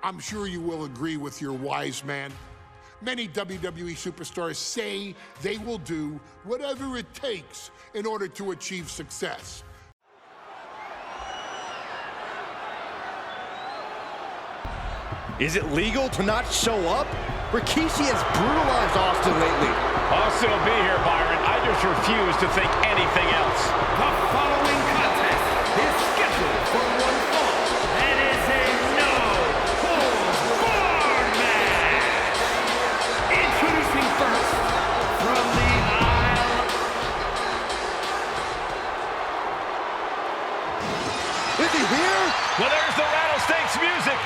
I'm sure you will agree with your wise man. Many WWE superstars say they will do whatever it takes in order to achieve success. Is it legal to not show up? Rikishi has brutalized Austin lately. Austin will be here, Byron. I just refuse to think anything else. The following contest is scheduled for one fall. It is a no-holds-barred match. Introducing first, from the aisle. Is he here? Well, there's the Rattlesnakes music.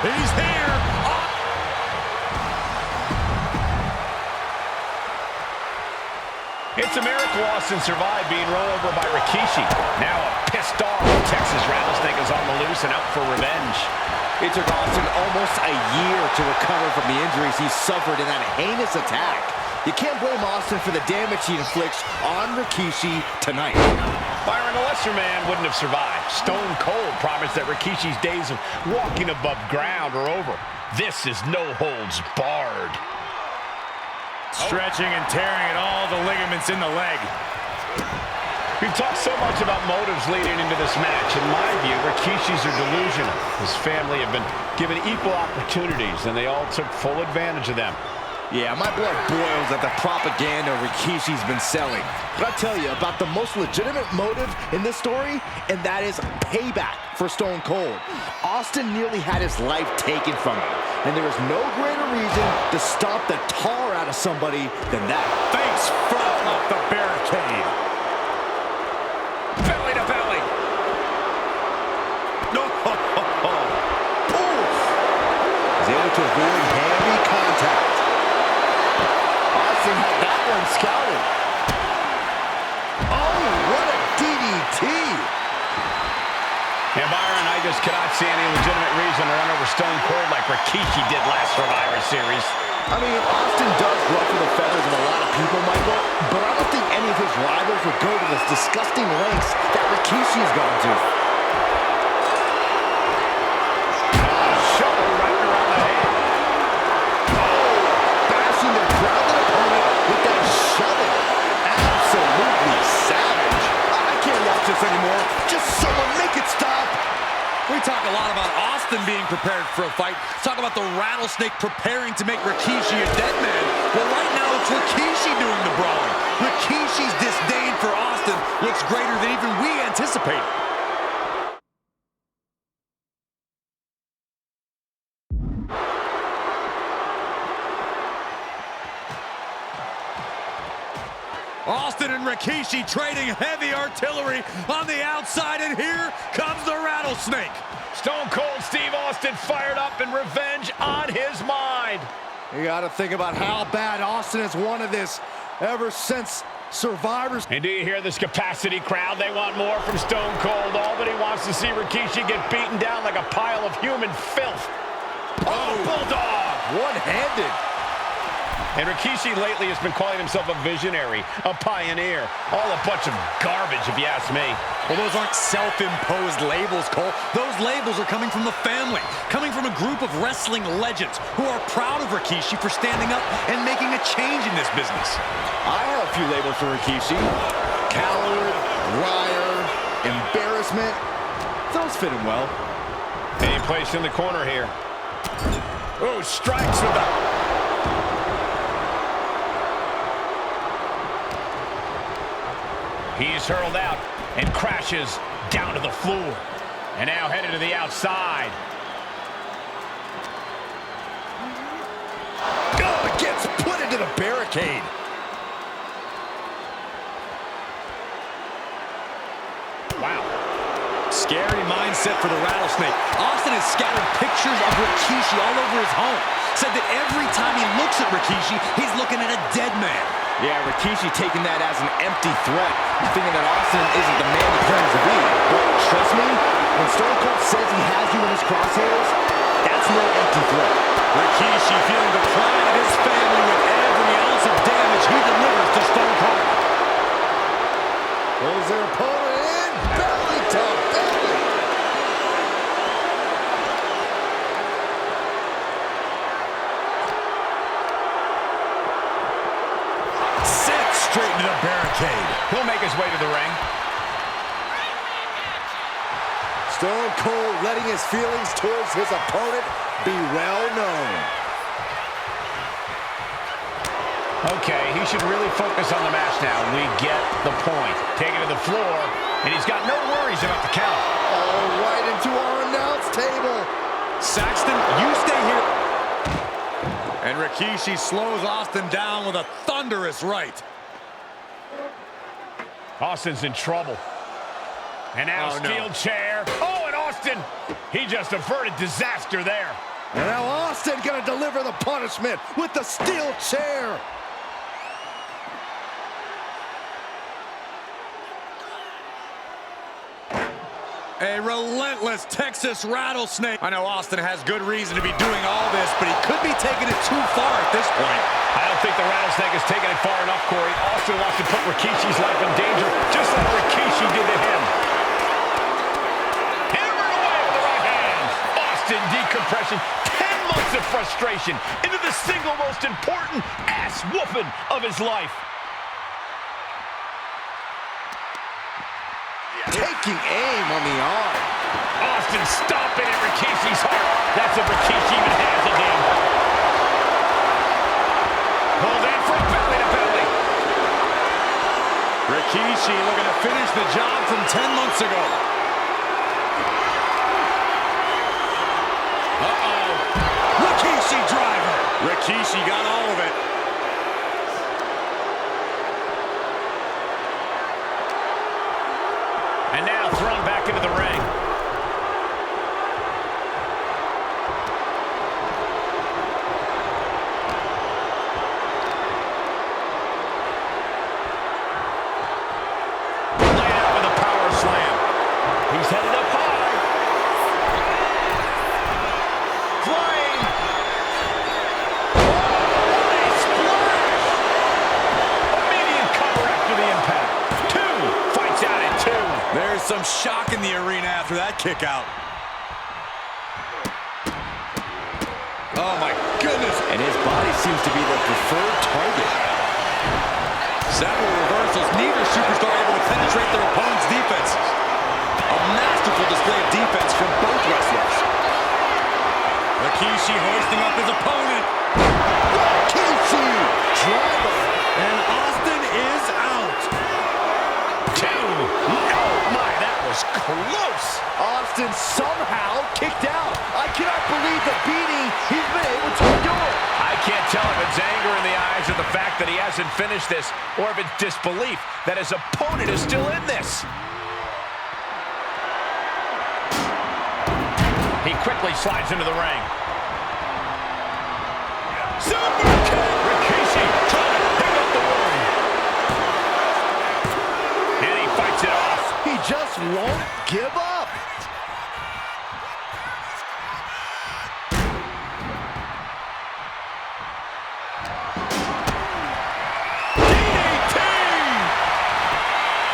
He's here. It's a miracle Austin survived being rolled over by Rikishi. Now a pissed off Texas Rattlesnake is on the loose and out for revenge. It took Austin almost a year to recover from the injuries he suffered in that heinous attack. You can't blame Austin for the damage he inflicts on Rikishi tonight. Byron, a lesser man wouldn't have survived. Stone Cold promised that Rikishi's days of walking above ground are over. This is no holds barred. Stretching and tearing at all the ligaments in the leg. We've talked so much about motives leading into this match. In my view, Rikishi's are delusional. His family have been given equal opportunities, and they all took full advantage of them. Yeah, my blood boils at the propaganda Rikishi's been selling. But I'll tell you about the most legitimate motive in this story, and that is payback for Stone Cold. Austin nearly had his life taken from him, and there is no greater reason to stomp the tar out of somebody than that. Face first off the barricade. Belly to belly. No. Oof. He's able to avoid heavy contact. Austin had that one scouted. Oh, what a DDT. Yeah, Byron, I just cannot see any legitimate reason to run over Stone Cold like Rikishi did last Survivor Series. I mean, Austin does ruffle the feathers of a lot of people, Michael, but I don't think any of his rivals would go to this disgusting lengths that Rikishi has gone to. Shoulder right around the head. Bashing the grounded opponent with that shoving. Absolutely savage. I can't watch this anymore. Just someone make it stop. We talk a lot about Austin being prepared for a fight. Talk about the Rattlesnake preparing to make Rikishi a dead man. Well, right now it's Rikishi doing the brawling. Rikishi's disdain for Austin looks greater than even we anticipated. Austin and Rikishi trading heavy artillery on the outside, and here comes the Rattlesnake. Stone Cold Steve Austin fired up and revenge on his mind. You got to think about how bad Austin has wanted this ever since Survivor. And do you hear this capacity crowd? They want more from Stone Cold. Albany wants to see Rikishi get beaten down like a pile of human filth. Oh, Bulldog! One-handed. And Rikishi lately has been calling himself a visionary, a pioneer. All a bunch of garbage, if you ask me. Well, those aren't self-imposed labels, Cole. Those labels are coming from the family, coming from a group of wrestling legends who are proud of Rikishi for standing up and making a change in this business. I have a few labels for Rikishi. Coward, liar, embarrassment. Those fit him well. Being placed in the corner here. Oh, strikes with the... He's hurled out and crashes down to the floor. And now headed to the outside. Oh, it gets put into the barricade. Wow. Scary mindset for the Rattlesnake. Austin has scattered pictures of Rikishi all over his home. Said that every time he looks at Rikishi, he's looking at a dead man. Yeah, Rikishi taking that as an empty threat, thinking that Austin isn't the man he claims to be. But trust me, when Stone Cold says he has you in his crosshairs, that's no empty threat. Rikishi feeling the pride of his family with every ounce of damage he delivers to Stone Cold. Pulls their opponent in, belly to belly. decade. He'll make his way to the ring. Stone Cold letting his feelings towards his opponent be well known. Okay, he should really focus on the match now. We get the point. Take it to the floor, and he's got no worries about the count. All right into our announce table. Saxton, you stay here. And Rikishi slows Austin down with a thunderous right. Austin's in trouble. And now steel chair. Oh, and Austin, he just averted disaster there. And now Austin gonna deliver the punishment with the steel chair. A relentless Texas rattlesnake. I know Austin has good reason to be doing all this, but he could be taking it too far at this point. I don't think the rattlesnake has taken it far enough, Corey. Austin wants to put Rikishi's life in danger, just like Rikishi did to him. Hammered away with the right hand. Austin decompression. 10 months of frustration into the single most important ass whooping of his life. Taking aim on the arm. Austin stomping at Rikishi's heart. That's if Rikishi even has a game. Pulled in for a belly-to-belly. Rikishi looking to finish the job from 10 months ago. Uh-oh. Rikishi driver. Rikishi got all of it. And now thrown back into the ring. Laid out with a power slam. He's headed up high. Flying. Oh, a splash. Immediate cover after the impact. Two. Fights out at two. There's some shock in the arena after that kick out. Oh my goodness. And his body seems to be the preferred target. Several reversals, neither superstar able to penetrate their opponent's defense. A masterful display of defense from both wrestlers. Rikishi hoisting up his opponent. Rikishi driver. And Austin is out. Two. Oh my, that was close. Austin somehow kicked out. I cannot believe the beating he's been able to endure. I can't tell if it's anger in the eyes or the fact that he hasn't finished this, or if it's disbelief that his opponent is still in this. He quickly slides into the ring. Super kick! Rikishi trying to pick up the wound. And he fights it off. He just won't give up.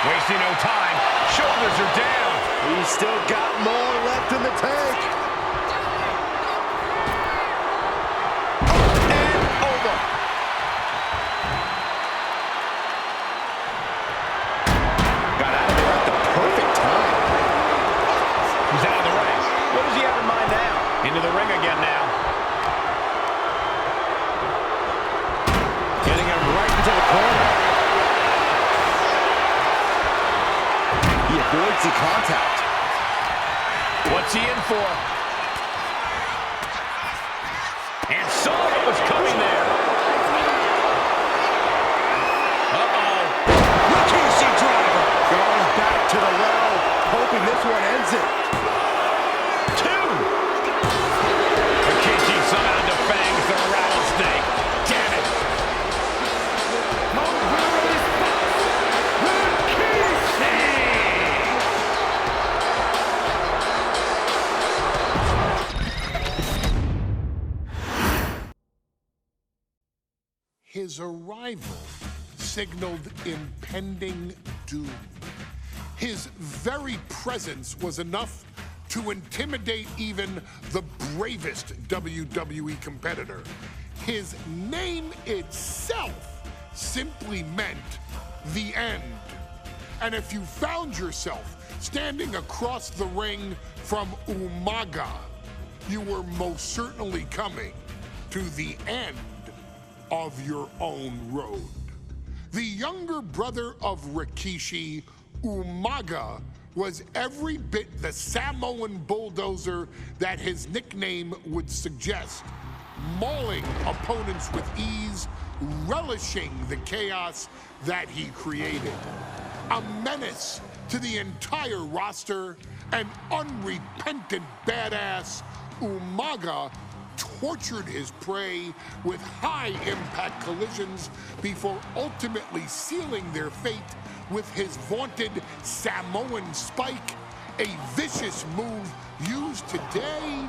Wasting no time. Shoulders are down. He's still got more left in the tank. And over. Got out of there at the perfect time. He's out of the ring. What does he have in mind now? Into the ring again now. Getting him right into the corner. He avoids the contact. What's he in for? And saw what was coming there. Uh-oh. Rikishi driver. Going back to the well, hoping this one ends it. Two. Rikishi somehow defangs the rattlesnake. Damn it. His arrival signaled impending doom. His very presence was enough to intimidate even the bravest WWE competitor. His name itself simply meant the end. And if you found yourself standing across the ring from Umaga, you were most certainly coming to the end of your own road. The younger brother of Rikishi, Umaga, was every bit the Samoan bulldozer that his nickname would suggest, mauling opponents with ease, relishing the chaos that he created. A menace to the entire roster, an unrepentant badass, Umaga tortured his prey with high-impact collisions before ultimately sealing their fate with his vaunted Samoan spike, a vicious move used today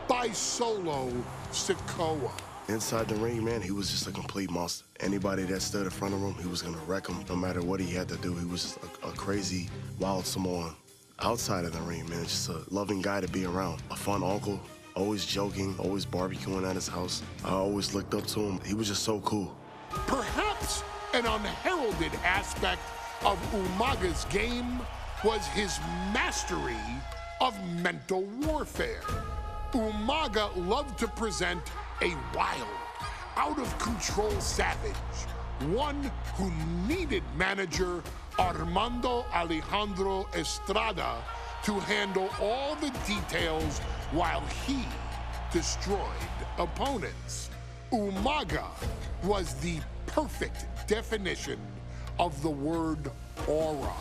by Solo Sikoa. Inside the ring, man, he was just a complete monster. Anybody that stood in front of him, he was gonna wreck him no matter what he had to do. He was just a crazy, wild Samoan. Outside of the ring, man, just a loving guy to be around. A fun uncle, always joking, always barbecuing at his house. I always looked up to him. He was just so cool. Perhaps an unheralded aspect of Umaga's game was his mastery of mental warfare. Umaga loved to present a wild, out-of-control savage, one who needed manager Armando Alejandro Estrada to handle all the details while he destroyed opponents. Umaga was the perfect definition of the word aura.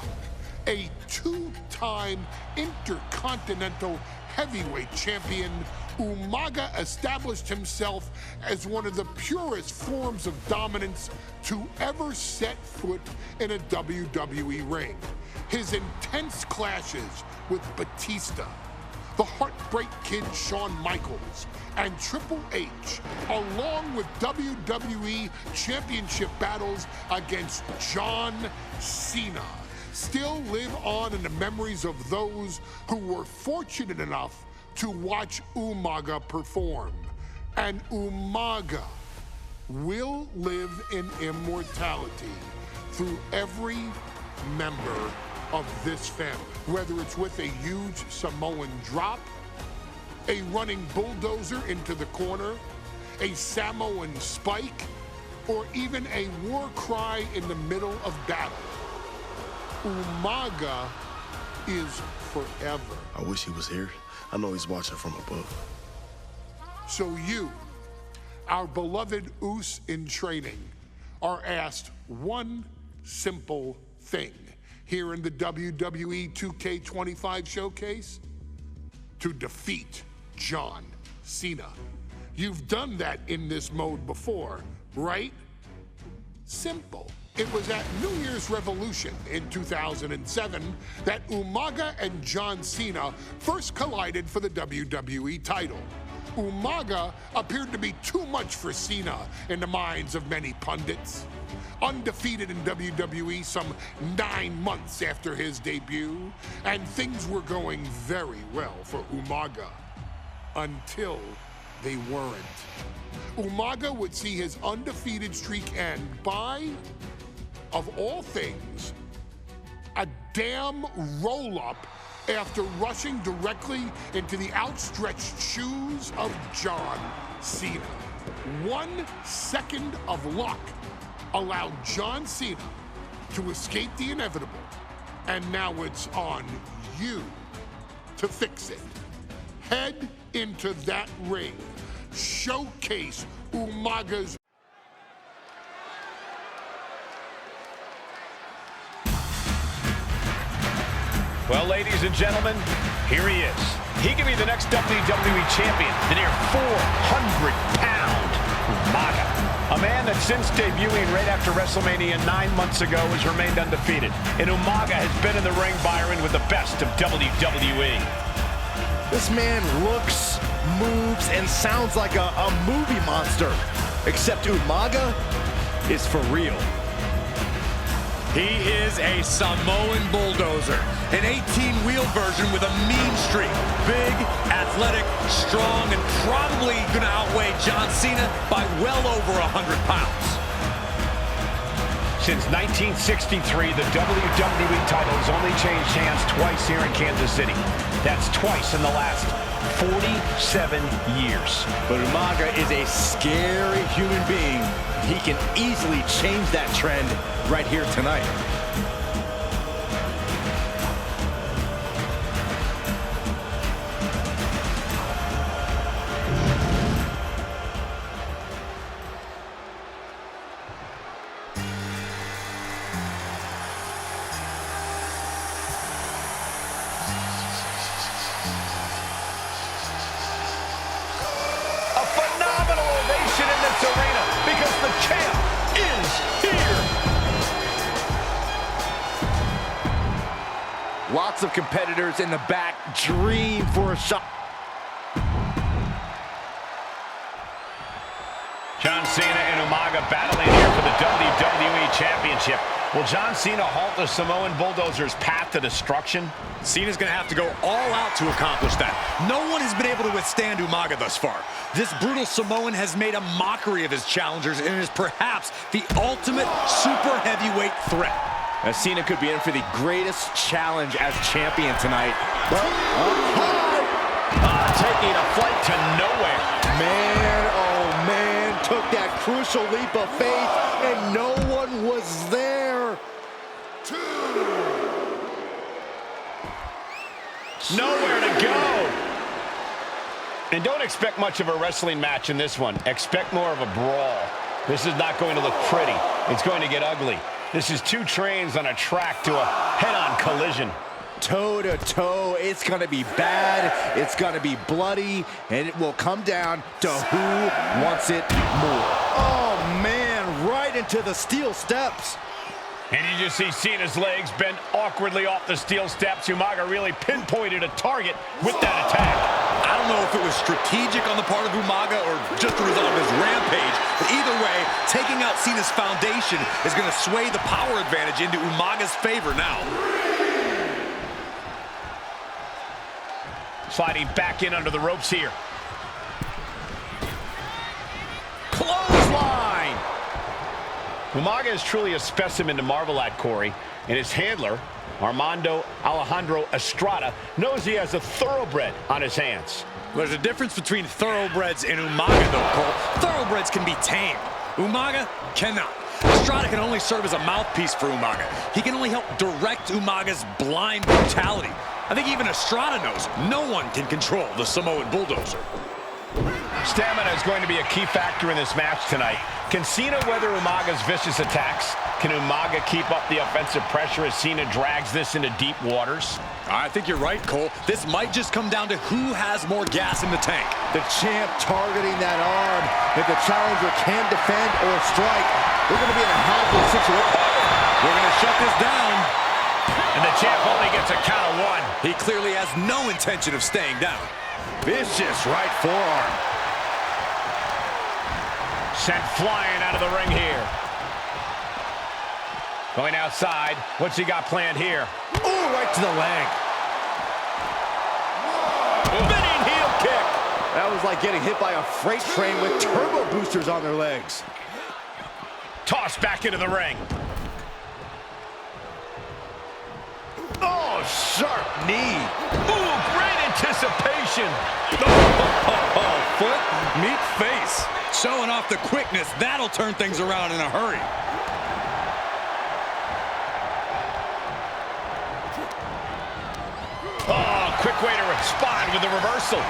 A two-time intercontinental heavyweight champion, Umaga established himself as one of the purest forms of dominance to ever set foot in a WWE ring. His intense clashes with Batista, the Heartbreak Kid Shawn Michaels, and Triple H, along with WWE Championship battles against John Cena, still live on in the memories of those who were fortunate enough to watch Umaga perform. And Umaga will live in immortality through every member of this family, whether it's with a huge Samoan drop, a running bulldozer into the corner, a Samoan spike, or even a war cry in the middle of battle. Umaga is forever. I wish he was here. I know he's watching from above. So you, our beloved Us in training, are asked one simple thing here in the WWE 2K25 showcase: to defeat John Cena. You've done that in this mode before, right? Simple. It was at New Year's Revolution in 2007 that Umaga and John Cena first collided for the WWE title. Umaga appeared to be too much for Cena in the minds of many pundits. Undefeated in WWE some 9 months after his debut, and things were going very well for Umaga. Until they weren't. Umaga would see his undefeated streak end by, of all things, a damn roll-up after rushing directly into the outstretched shoes of John Cena. 1 second of luck allowed John Cena to escape the inevitable, and now it's on you to fix it. Head into that ring. Showcase Umaga's Well, ladies and gentlemen, here he is. He can be the next WWE champion, the near 400-pound Umaga. A man that since debuting right after WrestleMania 9 months ago has remained undefeated. And Umaga has been in the ring, Byron, with the best of WWE. This man looks, moves, and sounds like a movie monster. Except Umaga is for real. He is a Samoan bulldozer, an 18-wheel version with a mean streak. Big, athletic, strong, and probably gonna outweigh John Cena by well over 100 pounds. Since 1963, the WWE title has only changed hands twice here in Kansas City. That's twice in the last 47 years. But Umaga is a scary human being. He can easily change that trend right here tonight. Arena because the champ is here. Lots of competitors in the back dream for a shot. John Cena and Umaga battling here for the WWE Championship. Will John Cena halt the Samoan Bulldozer's path to destruction? Cena's going to have to go all out to accomplish that. No one has been able to withstand Umaga thus far. This brutal Samoan has made a mockery of his challengers and is perhaps the ultimate super heavyweight threat. As Cena could be in for the greatest challenge as champion tonight. Taking a flight to nowhere. Man, oh man, took that crucial leap of faith and no one was there. Nowhere to go. And don't expect much of a wrestling match in this one. Expect more of a brawl. This is not going to look pretty. It's going to get ugly. This is two trains on a track to a head-on collision. Toe to toe, it's gonna be bad, it's gonna be bloody, and it will come down to who wants it more. Oh man, right into the steel steps. And you just see Cena's legs bend awkwardly off the steel steps. Umaga really pinpointed a target with that attack. I don't know if it was strategic on the part of Umaga or just a result of his rampage, but either way, taking out Cena's foundation is going to sway the power advantage into Umaga's favor now. Sliding back in under the ropes here. Clothesline! Umaga is truly a specimen to marvel at, Corey, and his handler, Armando Alejandro Estrada, knows he has a thoroughbred on his hands. There's a difference between thoroughbreds and Umaga, though, Cole. Thoroughbreds can be tamed. Umaga cannot. Estrada can only serve as a mouthpiece for Umaga. He can only help direct Umaga's blind brutality. I think even Estrada knows no one can control the Samoan Bulldozer. Stamina is going to be a key factor in this match tonight. Can Cena weather Umaga's vicious attacks? Can Umaga keep up the offensive pressure as Cena drags this into deep waters? I think you're right, Cole. This might just come down to who has more gas in the tank. The champ targeting that arm. If the challenger can defend or strike, we're going to be in a hazardous situation. We're going to shut this down. And the champ only gets a count of one. He clearly has no intention of staying down. Vicious right forearm. Sent flying out of the ring here. Going outside. What's he got planned here? Oh, right to the leg. Spinning heel kick. That was like getting hit by a freight train with turbo boosters on their legs. Tossed back into the ring. Oh, sharp knee. Ooh, great anticipation. Foot, meet face. Showing off the quickness. That'll turn things around in a hurry. Oh, quick way to respond with the reversal.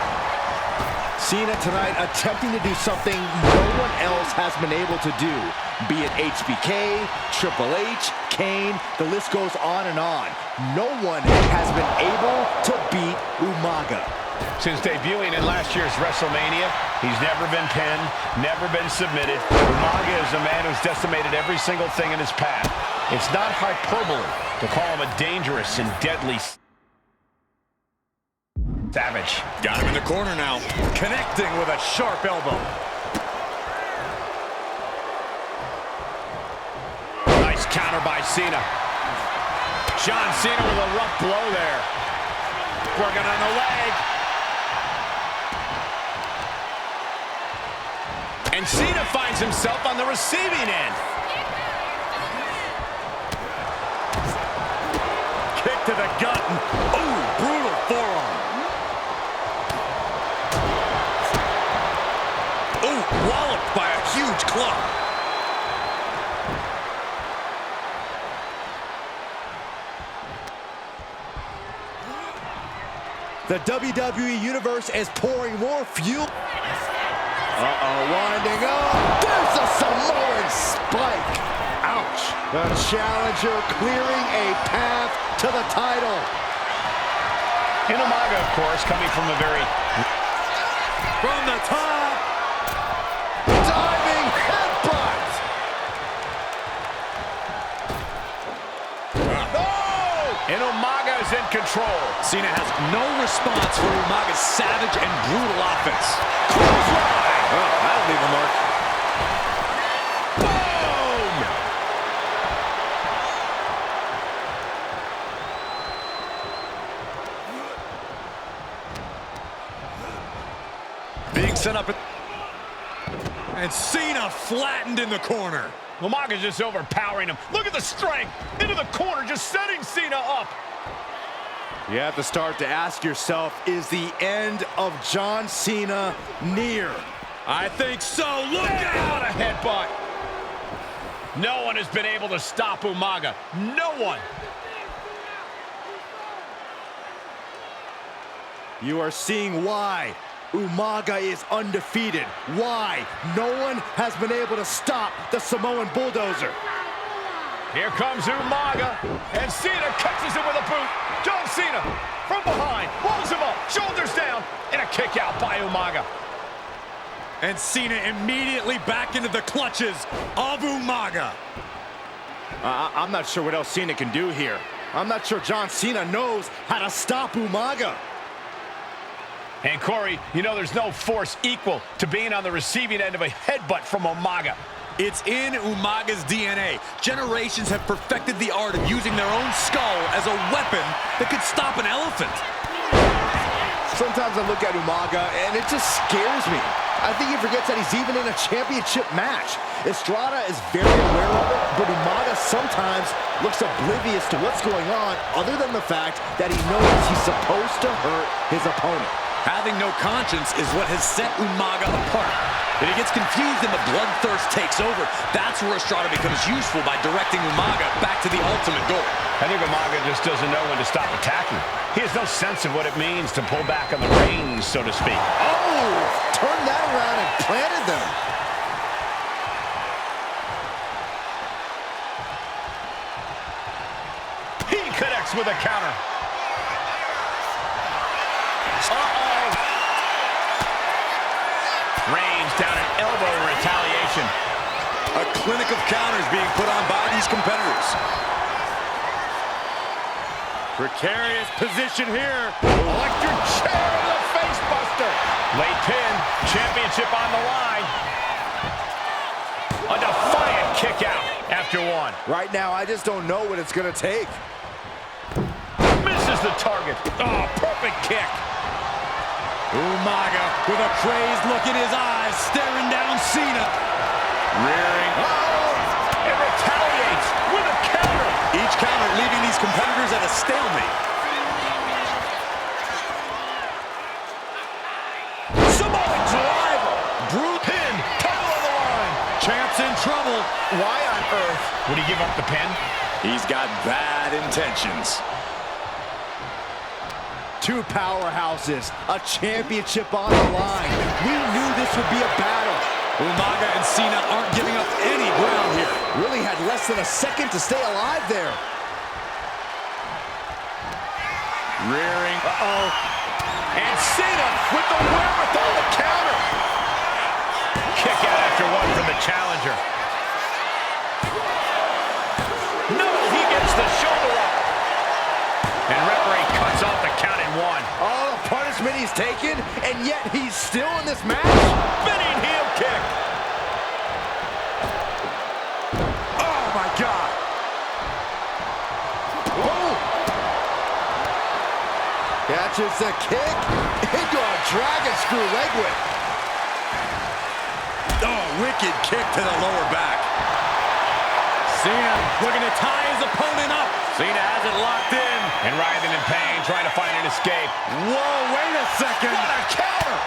Cena tonight attempting to do something no one else has been able to do. Be it HBK, Triple H, Kane, the list goes on and on. No one has been able to beat Umaga. Since debuting in last year's WrestleMania, he's never been pinned, never been submitted. Umaga is a man who's decimated every single thing in his path. It's not hyperbole to call him a dangerous and deadly savage. Got him in the corner now. Connecting with a sharp elbow. Nice counter by Cena. John Cena with a rough blow there. Working on the leg. And Cena finds himself on the receiving end. to the gut. Ooh, brutal forearm. Ooh, walloped by a huge club. The WWE Universe is pouring more fuel. Winding up. There's a Samoan spike. Ouch. The challenger clearing a path to the title. Umaga, of course, coming from a very... From the top. Diving headbutt. And Umaga is in control. Cena has no response for Umaga's savage and brutal offense. Clothesline! Oh, that'll leave a mark. Boom! Being set up. And Cena flattened in the corner. Umaga's just overpowering him. Look at the strength. Into the corner, just setting Cena up. You have to start to ask yourself, is the end of John Cena near? I think so. Look out! What a headbutt. No one has been able to stop Umaga. No one. You are seeing why Umaga is undefeated. Why no one has been able to stop the Samoan bulldozer. Here comes Umaga, and Cena catches him with a boot. John Cena from behind, rolls him up, shoulders down, and a kick out by Umaga. And Cena immediately back into the clutches of Umaga. I'm not sure what else Cena can do here. I'm not sure John Cena knows how to stop Umaga. And Corey, you know there's no force equal to being on the receiving end of a headbutt from Umaga. It's in Umaga's DNA. Generations have perfected the art of using their own skull as a weapon that could stop an elephant. Sometimes I look at Umaga and it just scares me. I think he forgets that he's even in a championship match. Estrada is very aware of it, but Umaga sometimes looks oblivious to what's going on, other than the fact that he knows he's supposed to hurt his opponent. Having no conscience is what has set Umaga apart. If he gets confused and the bloodthirst takes over, that's where Estrada becomes useful by directing Umaga back to the ultimate goal. I think Umaga just doesn't know when to stop attacking. He has no sense of what it means to pull back on the reins, so to speak. Oh, turned that around and planted them. He connects with a counter. Uh-oh. Reigns down an elbow in retaliation. A clinic of counters being put on by these competitors. Precarious position here. Electric chair in the face buster. Late pin, championship on the line. A defiant kick out after one. Right now, I just don't know what it's going to take. Misses the target. Oh, perfect kick. Umaga with a crazed look in his eyes, staring down Cena. Rearing. Oh, it retaliates with a counter. Each counter leaving these competitors at a stalemate. Samoan driver. Brute pin. Title on the line. Champ's in trouble. Why on earth would he give up the pin? He's got bad intentions. Two powerhouses, a championship on the line. We knew this would be a battle. Umaga and Cena aren't giving up any ground here. Really had less than a second to stay alive there. Rearing. Uh-oh. And Cena with the wherewithal to counter. Kick out after one from the challenger. No, he gets the shoulder up. And referee cuts off the count in one. Oh, the punishment he's taken, and yet he's still in this match. Spinning heel kick. Oh, my God. Oh. Catches the kick into a dragon screw leg whip. Oh, wicked kick to the lower back. Cena looking to tie his opponent up. Cena has it locked in. And writhing in pain, trying to find an escape. Whoa, wait a second. What a counter!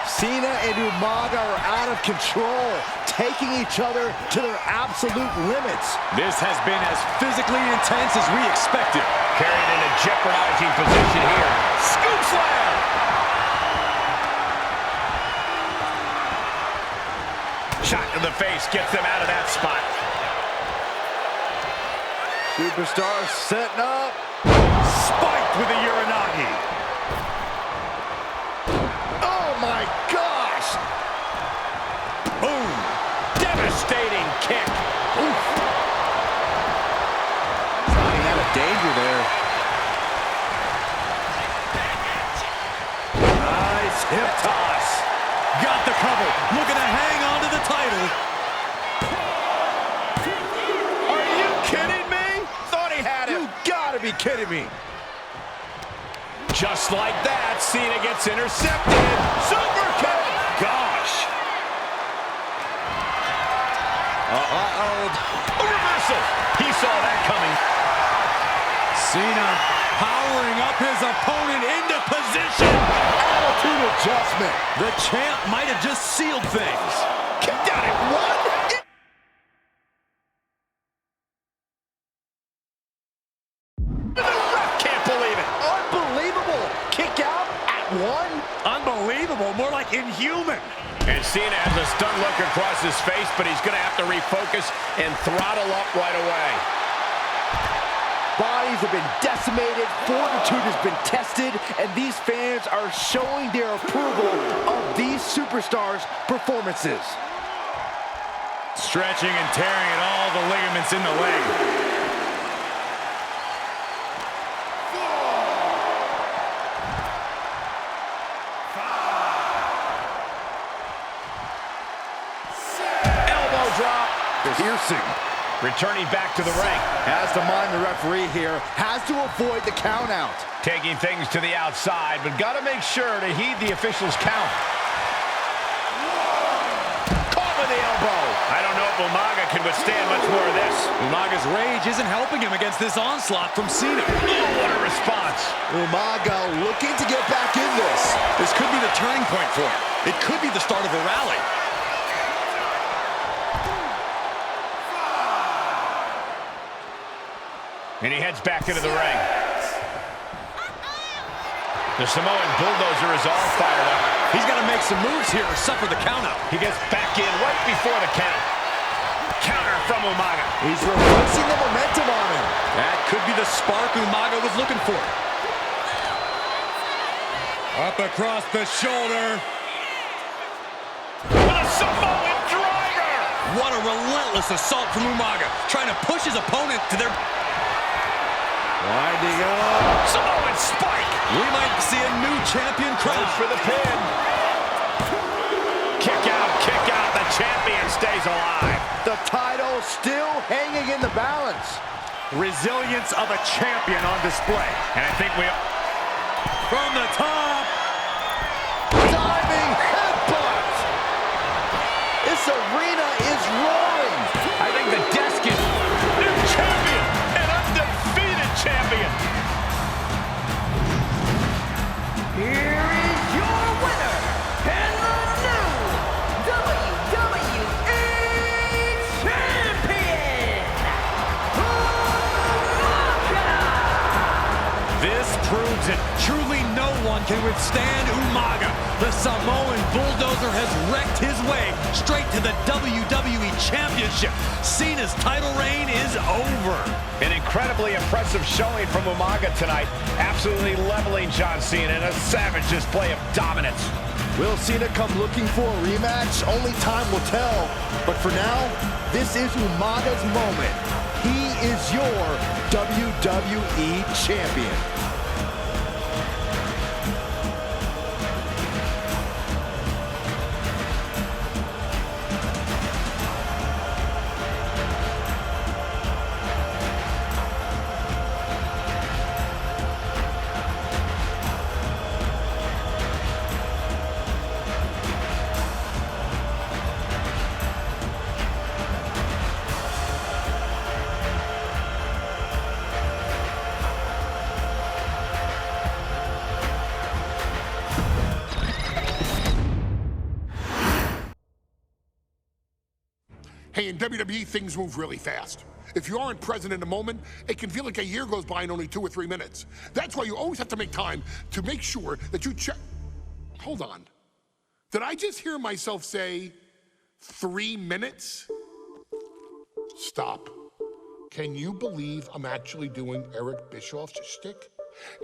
Cena and Umaga are out of control, taking each other to their absolute limits. This has been as physically intense as we expected. Carried in a jeopardizing position here. Scoop slam! Shot to the face gets them out of that spot. Superstar setting up. Spiked with a Uranagi. Oh my gosh! Boom! Devastating kick. Oof. Staying out of danger there. Nice hip toss. Got the cover. Looking to hang on to the title. Are you kidding me? Thought he had it. You gotta be kidding me. Just like that, Cena gets intercepted. Super kick. Gosh. Uh-oh. A reversal. He saw that coming. Cena powering up his opponent into position. Attitude adjustment. The champ might have just sealed things. Kicked out at one. The ref can't believe it. Unbelievable. Kick out at one. Unbelievable, more like inhuman. And Cena has a stunned look across his face, but he's going to have to refocus and throttle up right away. Bodies have been decimated, fortitude has been tested, and these fans are showing their approval of these superstars' performances. Stretching and tearing at all the ligaments in the leg. Elbow drop. Piercing. Returning back to the ring. Has to mind the referee here. Has to avoid the count out. Taking things to the outside, but got to make sure to heed the official's count. Caught with the elbow. I don't know if Umaga can withstand much more of this. Umaga's rage isn't helping him against this onslaught from Cena. Oh, what a response. Umaga looking to get back in this. This could be the turning point for him. It could be the start of a rally. And he heads back into the ring. The Samoan bulldozer is all fired up. He's got to make some moves here or suffer the countout. He gets back in right before the count. Counter from Umaga. He's reversing the momentum on him. That could be the spark Umaga was looking for. Up across the shoulder. With a Samoan driver. What a relentless assault from Umaga, trying to push his opponent to their... Winding up. Samoan spike. We might see a new champion crown. Goes for the pin. Kick out, kick out. The champion stays alive. The title still hanging in the balance. Resilience of a champion on display. And I think we... From the top. Diving headbutt. This arena is roaring. I think the desk is... New champion. An undefeated champion. Here is your winner, and the new WWE Champion, Umaga! This proves it. Truly no one can withstand Umaga. The Samoan bulldozer has wrecked his way straight to the WWE Championship. Cena's title reign is over. An incredibly impressive showing from Umaga tonight. Absolutely leveling John Cena in a savage display of dominance. Will Cena come looking for a rematch? Only time will tell. But for now, this is Umaga's moment. He is your WWE Champion. Hey, in WWE, things move really fast. If you aren't present in the moment, it can feel like a year goes by in only 2 or 3 minutes. That's why you always have to make time to make sure that you check. Hold on. Did I just hear myself say 3 minutes? Stop. Can you believe I'm actually doing Eric Bischoff's shtick?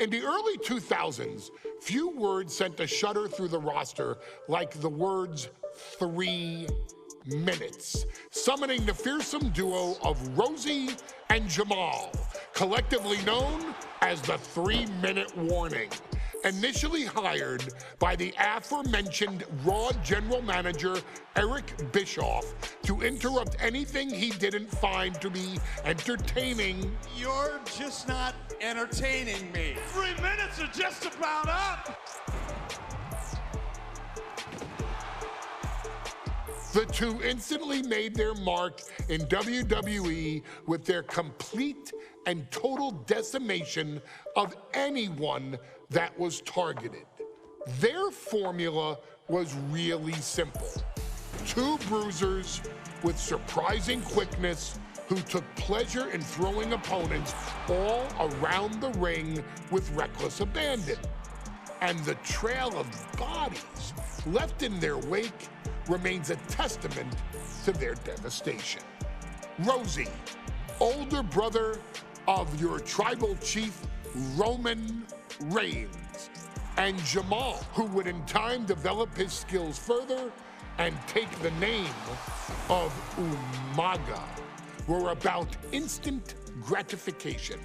In the early 2000s, few words sent a shudder through the roster like the words 3 minutes, summoning the fearsome duo of Rosie and Jamal, collectively known as the 3-minute warning. Initially hired by the aforementioned Raw general manager Eric Bischoff to interrupt anything he didn't find to be entertaining. You're just not entertaining me. 3 minutes are just about up. The two instantly made their mark in WWE with their complete and total decimation of anyone that was targeted. Their formula was really simple. 2 bruisers with surprising quickness who took pleasure in throwing opponents all around the ring with reckless abandon. And the trail of bodies left in their wake remains a testament to their devastation. Rosie, older brother of your tribal chief, Roman Reigns, and Jamal, who would in time develop his skills further and take the name of Umaga, were about instant gratification.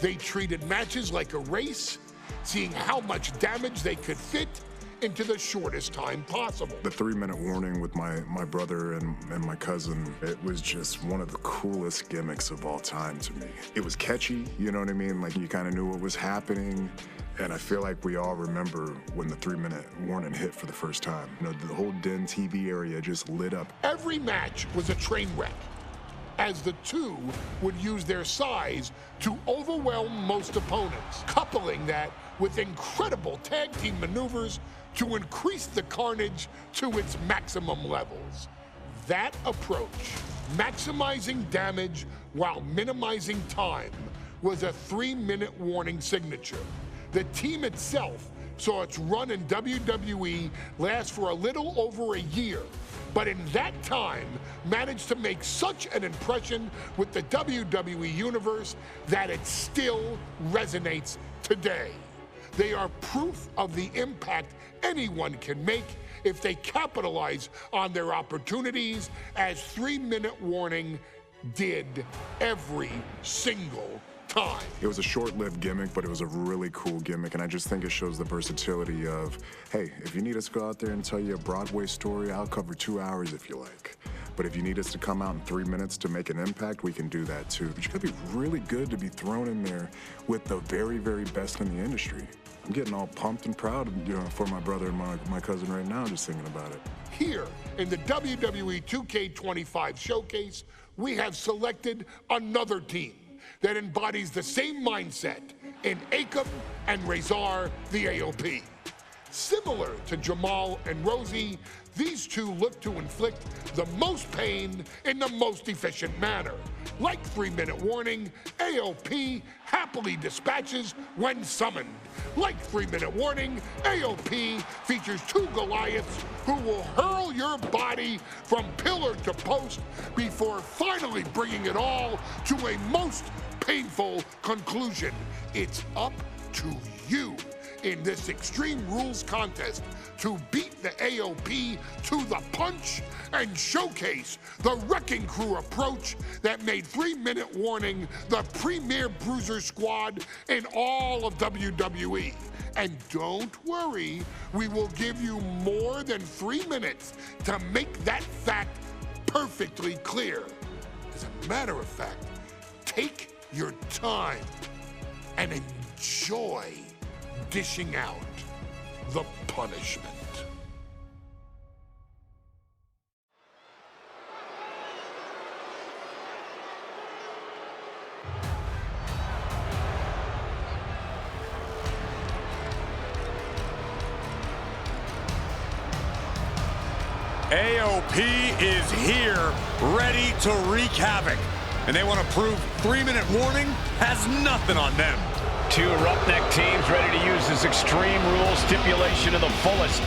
They treated matches like a race, seeing how much damage they could fit into the shortest time possible. The 3-minute warning with my brother and my cousin, it was just one of the coolest gimmicks of all time to me. It was catchy, you know what I mean? Like, you kind of knew what was happening. And I feel like we all remember when the 3-minute warning hit for the first time. You know, the whole Den TV area just lit up. Every match was a train wreck, as the two would use their size to overwhelm most opponents, coupling that with incredible tag team maneuvers to increase the carnage to its maximum levels. That approach, maximizing damage while minimizing time, was a 3-minute warning signature. The team itself saw its run in WWE last for a little over a year, but in that time managed to make such an impression with the WWE Universe that it still resonates today. They are proof of the impact anyone can make if they capitalize on their opportunities, as 3-minute warning did every single time. It was a short-lived gimmick, but it was a really cool gimmick, and I just think it shows the versatility of, hey, if you need us to go out there and tell you a Broadway story, I'll cover 2 hours if you like. But if you need us to come out in 3 minutes to make an impact, we can do that too. But you gotta be really good to be thrown in there with the very, very best in the industry. I'm getting all pumped and proud, you know, for my brother and my cousin right now, just thinking about it. Here in the WWE 2K25 showcase, we have selected another team that embodies the same mindset in Akam and Razor the AOP. Similar to Jamal and Rosie, these two look to inflict the most pain in the most efficient manner. Like 3-minute warning, AOP happily dispatches when summoned. Like 3-minute warning, AOP features 2 Goliaths who will hurl your body from pillar to post before finally bringing it all to a most painful conclusion. It's up to you in this Extreme Rules contest to beat the AOP to the punch and showcase the Wrecking Crew approach that made 3-minute warning the premier bruiser squad in all of WWE. And don't worry, we will give you more than 3 minutes to make that fact perfectly clear. As a matter of fact, take your time and enjoy dishing out the punishment. AOP is here, ready to wreak havoc. And they want to prove 3-minute warning has nothing on them. Two roughneck teams ready to use this Extreme Rules stipulation to the fullest.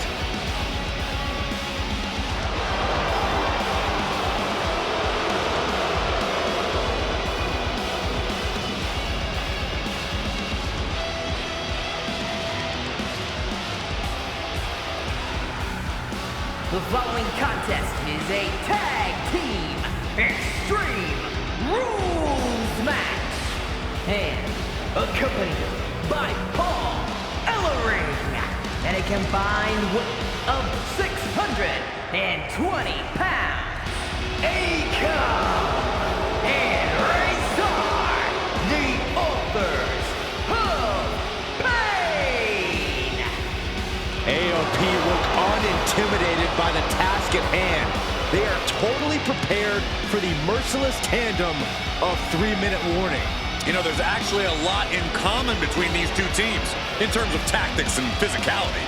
The following contest is a tag team Extreme Rules match. And accompanied by Paul Ellering and a combined weight of 620 pounds. Akon and Razor, the authors of pain. AOP look unintimidated by the task at hand. They are totally prepared for the merciless tandem of 3-minute warning. You know, there's actually a lot in common between these two teams in terms of tactics and physicality.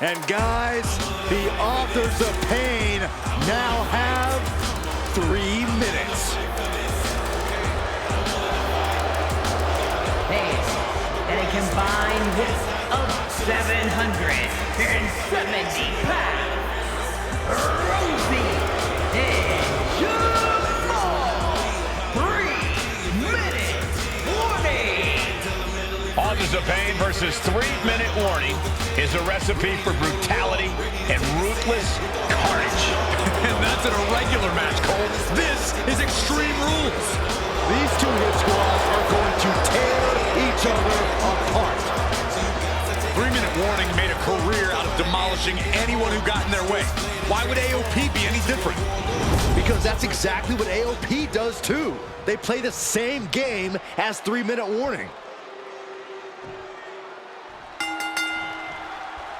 And guys, the authors of pain now have 3 minutes. And a combined weight of 770 pounds. Rosie and Jamal. 3-minute warning. Authors of Pain versus 3-minute warning is a recipe for brutality and ruthless carnage. And that's an irregular match, Cole. This is Extreme Rules. These two hit squads are going to tear each other apart. 3-minute warning made a career out of demolishing anyone who got in their way. Why would AOP be any different? Because that's exactly what AOP does too. They play the same game as 3-minute warning.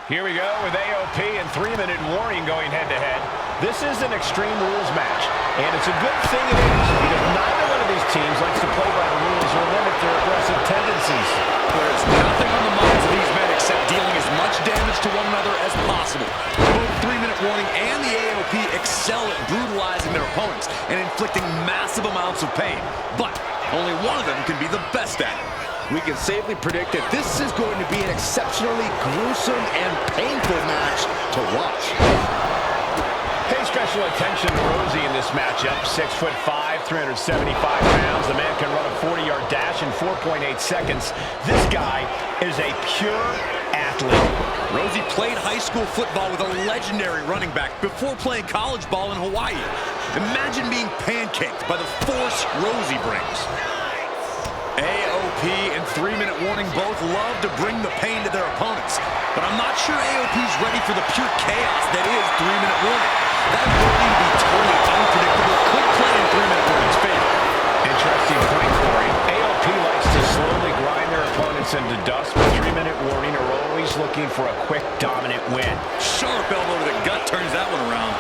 Here we go with AOP and 3-minute warning going head-to-head. This is an Extreme Rules match, and it's a good thing it is, because neither one of these teams likes to play by the rules or limit their aggressive tendencies. There is nothing on the minds of these men except dealing as much damage to one another as possible. Both 3-minute warning and the AOP excel at brutalizing their opponents and inflicting massive amounts of pain. But only one of them can be the best at it. We can safely predict that this is going to be an exceptionally gruesome and painful match to watch. Pay special attention to Rosie in this matchup. 6'5", 375 pounds. The man can run a 40-yard dash in 4.8 seconds. This guy is a pure athlete. Rosie played high school football with a legendary running back before playing college ball in Hawaii. Imagine being pancaked by the force Rosie brings. AOP and 3-minute warning both love to bring the pain to their opponents. But I'm not sure AOP's ready for the pure chaos that is 3-minute warning. That ability to be totally unpredictable could play in 3-minute warning's favor. Interesting point, Corey. AOP likes to slowly grind their opponents into dust, but 3-minute warning are always looking for a quick, dominant win. Sharp elbow to the gut turns that one around.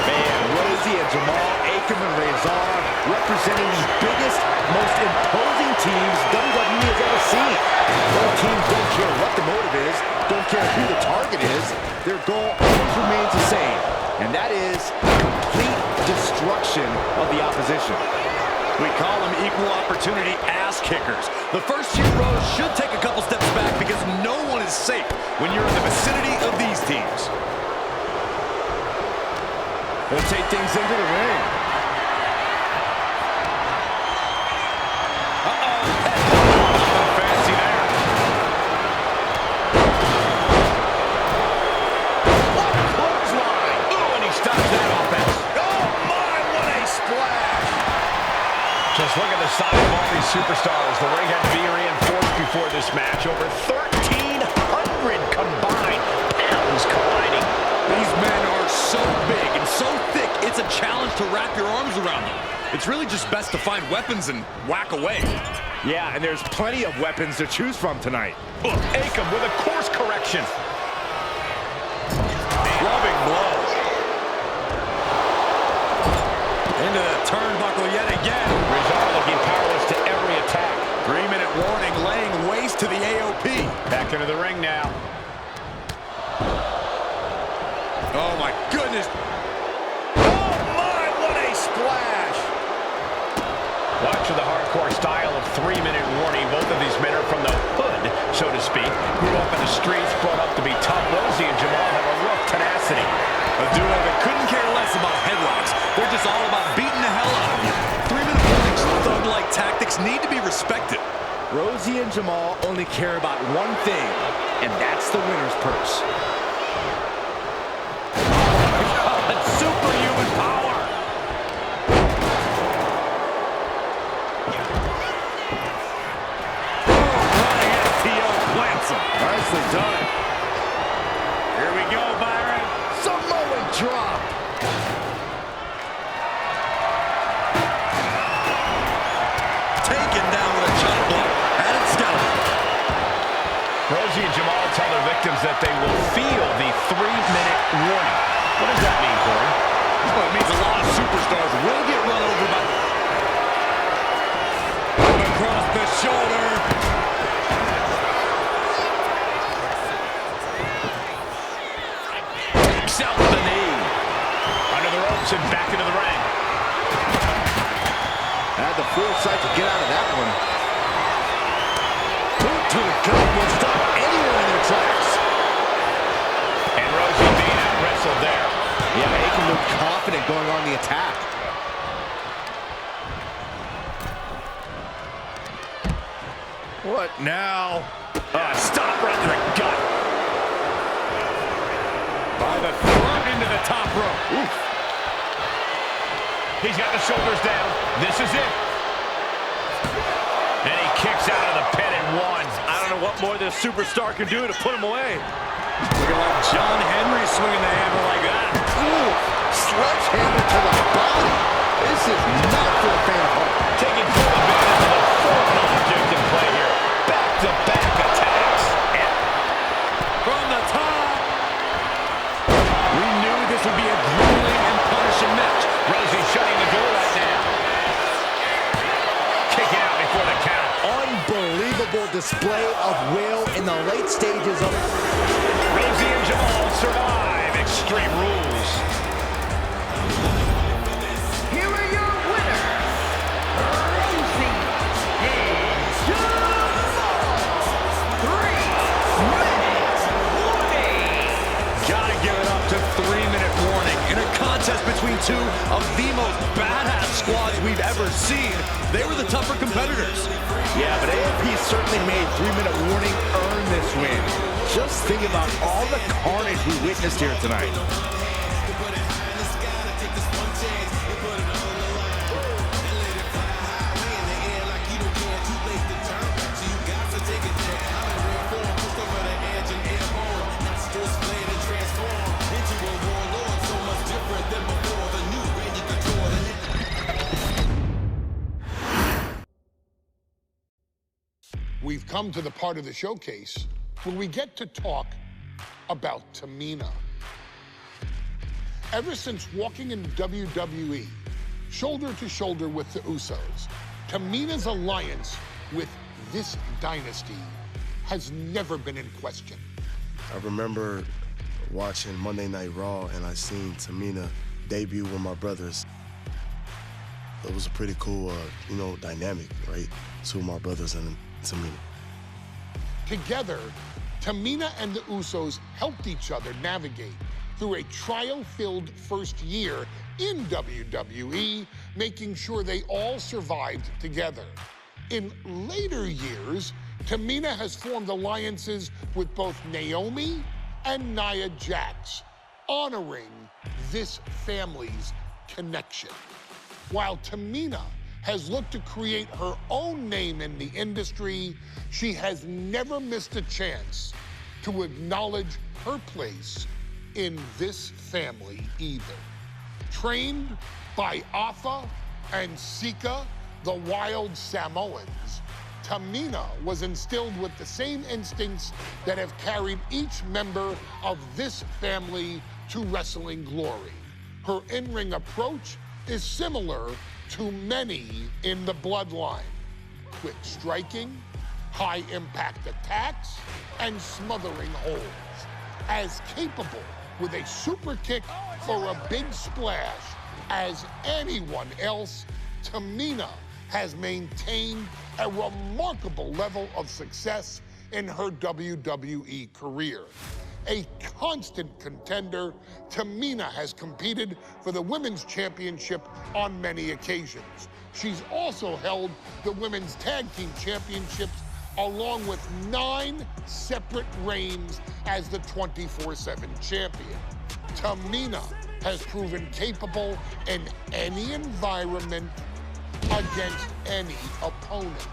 Man, Rosie and Jamal, Akon and Razor representing the biggest, most imposing teams WWE has ever seen. Both teams don't care what the motive is, don't care who the target is. Their goal always remains the same, and that is complete destruction of the opposition. We call them equal opportunity ass kickers. The first few rows should take a couple steps back because no one is safe when you're in the vicinity of these teams. They'll take things into the ring. Fancy there. What a clothesline! Oh, and he stops that offense. Oh my, what a splash! Just look at the size of all these superstars. The ring had to be reinforced before this match. Over 1,300 combined pounds colliding. These men are so big and so thick, it's a challenge to wrap your arms around them. It's really just best to find weapons and whack away. Yeah, and there's plenty of weapons to choose from tonight. Akam with a course correction. Loving blow. Into the turnbuckle yet again. Rizal looking powerless to every attack. 3-minute warning, laying waste to the AOP. Back into the ring now. Oh my goodness. Oh my, what a splash. Watch the hardcore style of 3-minute warning. Both of these men are from the hood, so to speak. Grew up in the streets, brought up to be tough. Rosie and Jamal have a rough tenacity. A duo that couldn't care less about headlocks. They're just all about beating the hell out of you. 3-minute warnings, thug-like tactics need to be respected. Rosie and Jamal only care about one thing, and that's the winner's purse. Superhuman power. Nicely done. Here we go, Byron. Samoan drop. Taken down with a chop block. Added skeleton. Rosie and Jamal tell their victims that they will feel the 3-minute warning. What does that mean, Corey? Well, it means a lot of superstars will get run over by... Across the shoulder. Takes out the knee. Under the ropes and back into the ring. Had the foresight to get out of that one. Boot to the gut will stop anyone in their tracks. And Rosie being out-wrestled there. Yeah, Akam looked confident going on the attack. What now? Stop right to the gut. By the throat into the top rope. Oof. He's got the shoulders down. This is it. And he kicks out of the pin and one. I don't know what more this superstar can do to put him away. Looking like John Henry swinging the hammer like that. Ooh, sledgehammer to the body. This is not for the faint of heart. Taking full advantage of the foreign object in play here. Back-to-back attacks. And from the top. We knew this would be a grueling and punishing match. Rosie shutting the door right now. Kicking out before the count. Unbelievable display of will in the late stages of... Rosie and Jamal survive Extreme Rules. Here are your winners, Rosie and Jamal. 3-minute warning. Gotta give it up to 3-minute warning. In a contest between two of the most badass squads we've ever seen, they were the tougher competitors. Yeah, but AOP certainly made 3-minute warning earn this win. Just think about all the carnage we witnessed here tonight. We've come to the part of the showcase where we get to talk about Tamina. Ever since walking in WWE, shoulder to shoulder with the Usos, Tamina's alliance with this dynasty has never been in question. I remember watching Monday Night Raw and I seen Tamina debut with my brothers. It was a pretty cool, dynamic, right? Two of my brothers and Tamina. Together, Tamina and the Usos helped each other navigate through a trial-filled first year in WWE, making sure they all survived together. In later years, Tamina has formed alliances with both Naomi and Nia Jax, honoring this family's connection. While Tamina has looked to create her own name in the industry, she has never missed a chance to acknowledge her place in this family either. Trained by Afa and Sika, the wild Samoans, Tamina was instilled with the same instincts that have carried each member of this family to wrestling glory. Her in-ring approach is similar to many in the bloodline. Quick striking, high-impact attacks, and smothering holds. As capable with a super kick or a big splash as anyone else, Tamina has maintained a remarkable level of success in her WWE career. A constant contender, Tamina has competed for the Women's Championship on many occasions. She's also held the Women's Tag Team Championships along with 9 separate reigns as the 24/7 champion. Tamina has proven capable in any environment against any opponent.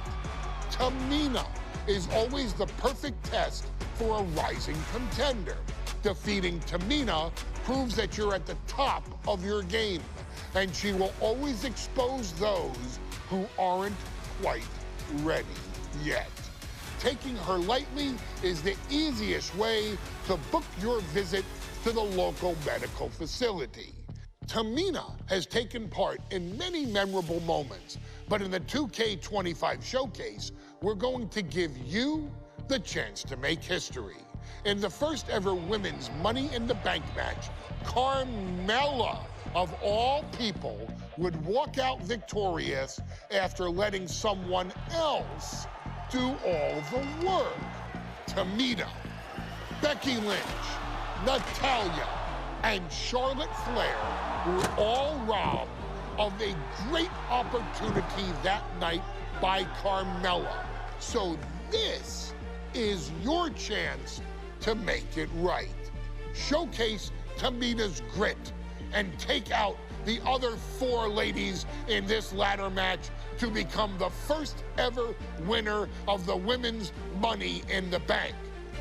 Tamina is always the perfect test for a rising contender. Defeating Tamina proves that you're at the top of your game, and she will always expose those who aren't quite ready yet. Taking her lightly is the easiest way to book your visit to the local medical facility. Tamina has taken part in many memorable moments, but in the 2K25 showcase, we're going to give you the chance to make history. In the first ever women's Money in the Bank match, Carmella, of all people, would walk out victorious after letting someone else do all the work. Tamina, Becky Lynch, Natalya, and Charlotte Flair were all robbed of a great opportunity that night by Carmella. So this is your chance to make it right. Showcase Tamina's grit and take out the other 4 ladies in this ladder match to become the first ever winner of the Women's Money in the Bank.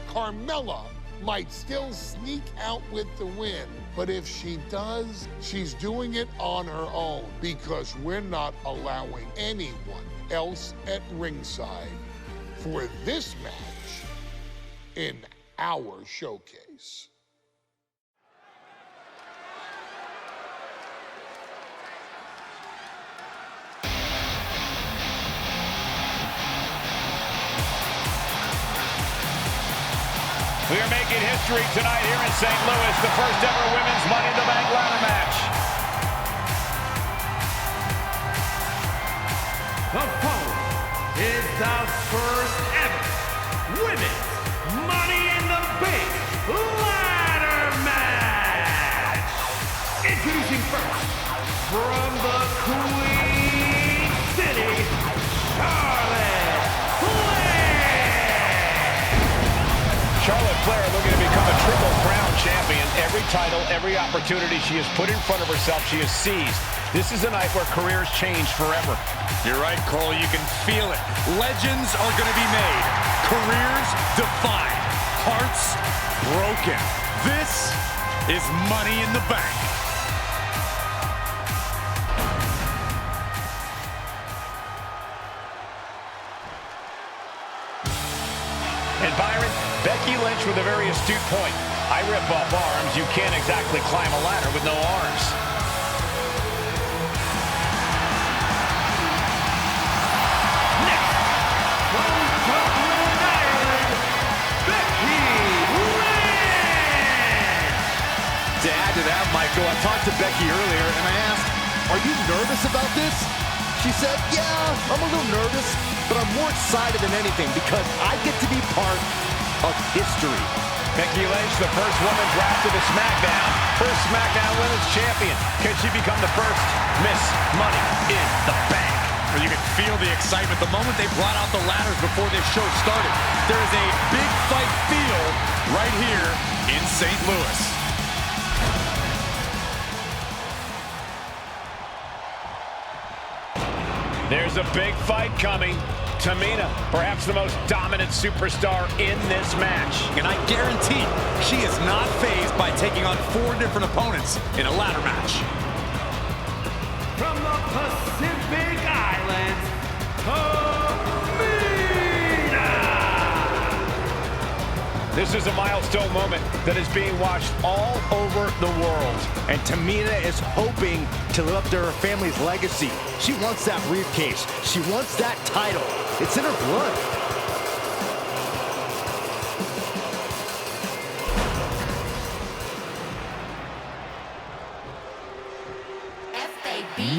Carmella might still sneak out with the win, but if she does, she's doing it on her own because we're not allowing anyone else at ringside for this match in our showcase. We are making history tonight here in St. Louis, the first ever Women's Money in the Bank ladder match. The following is the first ever Women's Money in the Bank ladder match. Introducing first, from the Queen City, Charlotte Flair. Charlotte Flair looking to become a Triple Crown champion. Every title, every opportunity she has put in front of herself, she has seized. This is a night where careers change forever. You're right, Cole. You can feel it. Legends are going to be made. Careers defined. Hearts broken. This is Money in the Bank. And Byron, Becky Lynch with a very astute point. I rip off arms. You can't exactly climb a ladder with no arms. Next, from Dublin, Ireland, Becky Lynch. To add to that, Michael, I talked to Becky earlier and I asked, are you nervous about this? She said, yeah, I'm a little nervous, but I'm more excited than anything because I get to be part of history. Becky Lynch, the first woman drafted to SmackDown. First SmackDown Women's Champion. Can she become the first Miss Money in the Bank? You can feel the excitement the moment they brought out the ladders before this show started. There is a big fight feel right here in St. Louis. There's a big fight coming. Tamina, perhaps the most dominant superstar in this match. And I guarantee she is not fazed by taking on 4 different opponents in a ladder match. from the Pacific Islands, Tamina! This is a milestone moment that is being watched all over the world. And Tamina is hoping to live up to her family's legacy. She wants that briefcase. She wants that title. It's in her blood.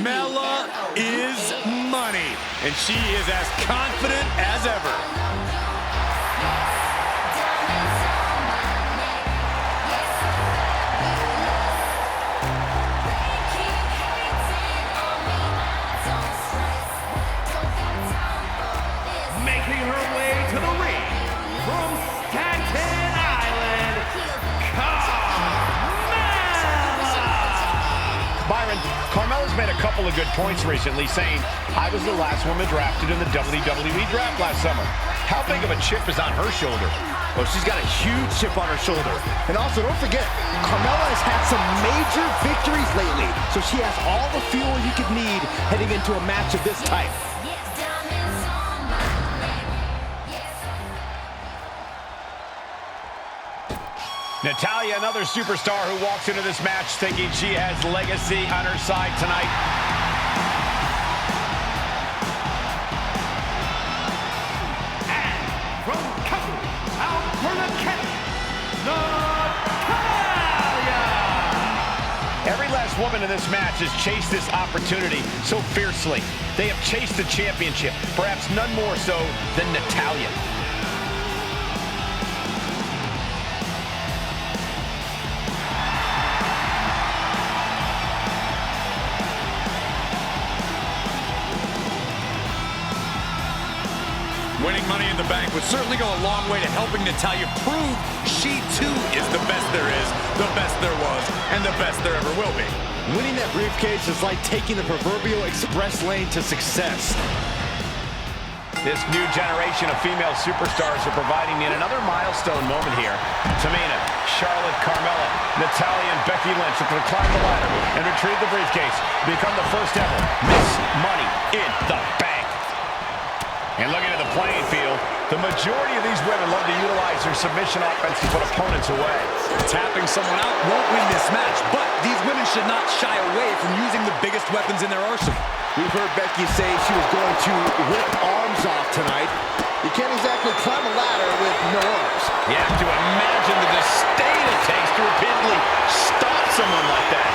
Mela is money, and she is as confident as ever. Making her way to the ring from Staten Island, Byron, Carmella's made a couple of good points recently, saying, I was the last woman drafted in the WWE draft last summer. How big of a chip is on her shoulder? Well, she's got a huge chip on her shoulder. And also, don't forget, Carmella has had some major victories lately, so she has all the fuel you could need heading into a match of this type. Natalya, another superstar who walks into this match thinking she has legacy on her side tonight. and from Kassel, Alberta, Natalia! Every last woman in this match has chased this opportunity so fiercely. They have chased the championship, perhaps none more so than Natalya. Winning Money in the Bank would certainly go a long way to helping Natalya prove she too is the best there is, the best there was, and the best there ever will be. Winning that briefcase is like taking the proverbial express lane to success. This new generation of female superstars are providing yet another milestone moment here. Tamina, Charlotte, Carmella, Natalya, and Becky Lynch are going to climb the ladder and retrieve the briefcase, become the first ever Miss Money in the Bank. And looking at the playing field, the majority of these women love to utilize their submission offense to put opponents away. Tapping someone out won't win this match, but these women should not shy away from using the biggest weapons in their arsenal. We've heard Becky say she was going to rip arms off tonight. You can't exactly climb a ladder with no arms. You have to imagine the disdain it takes to repeatedly stop someone like that.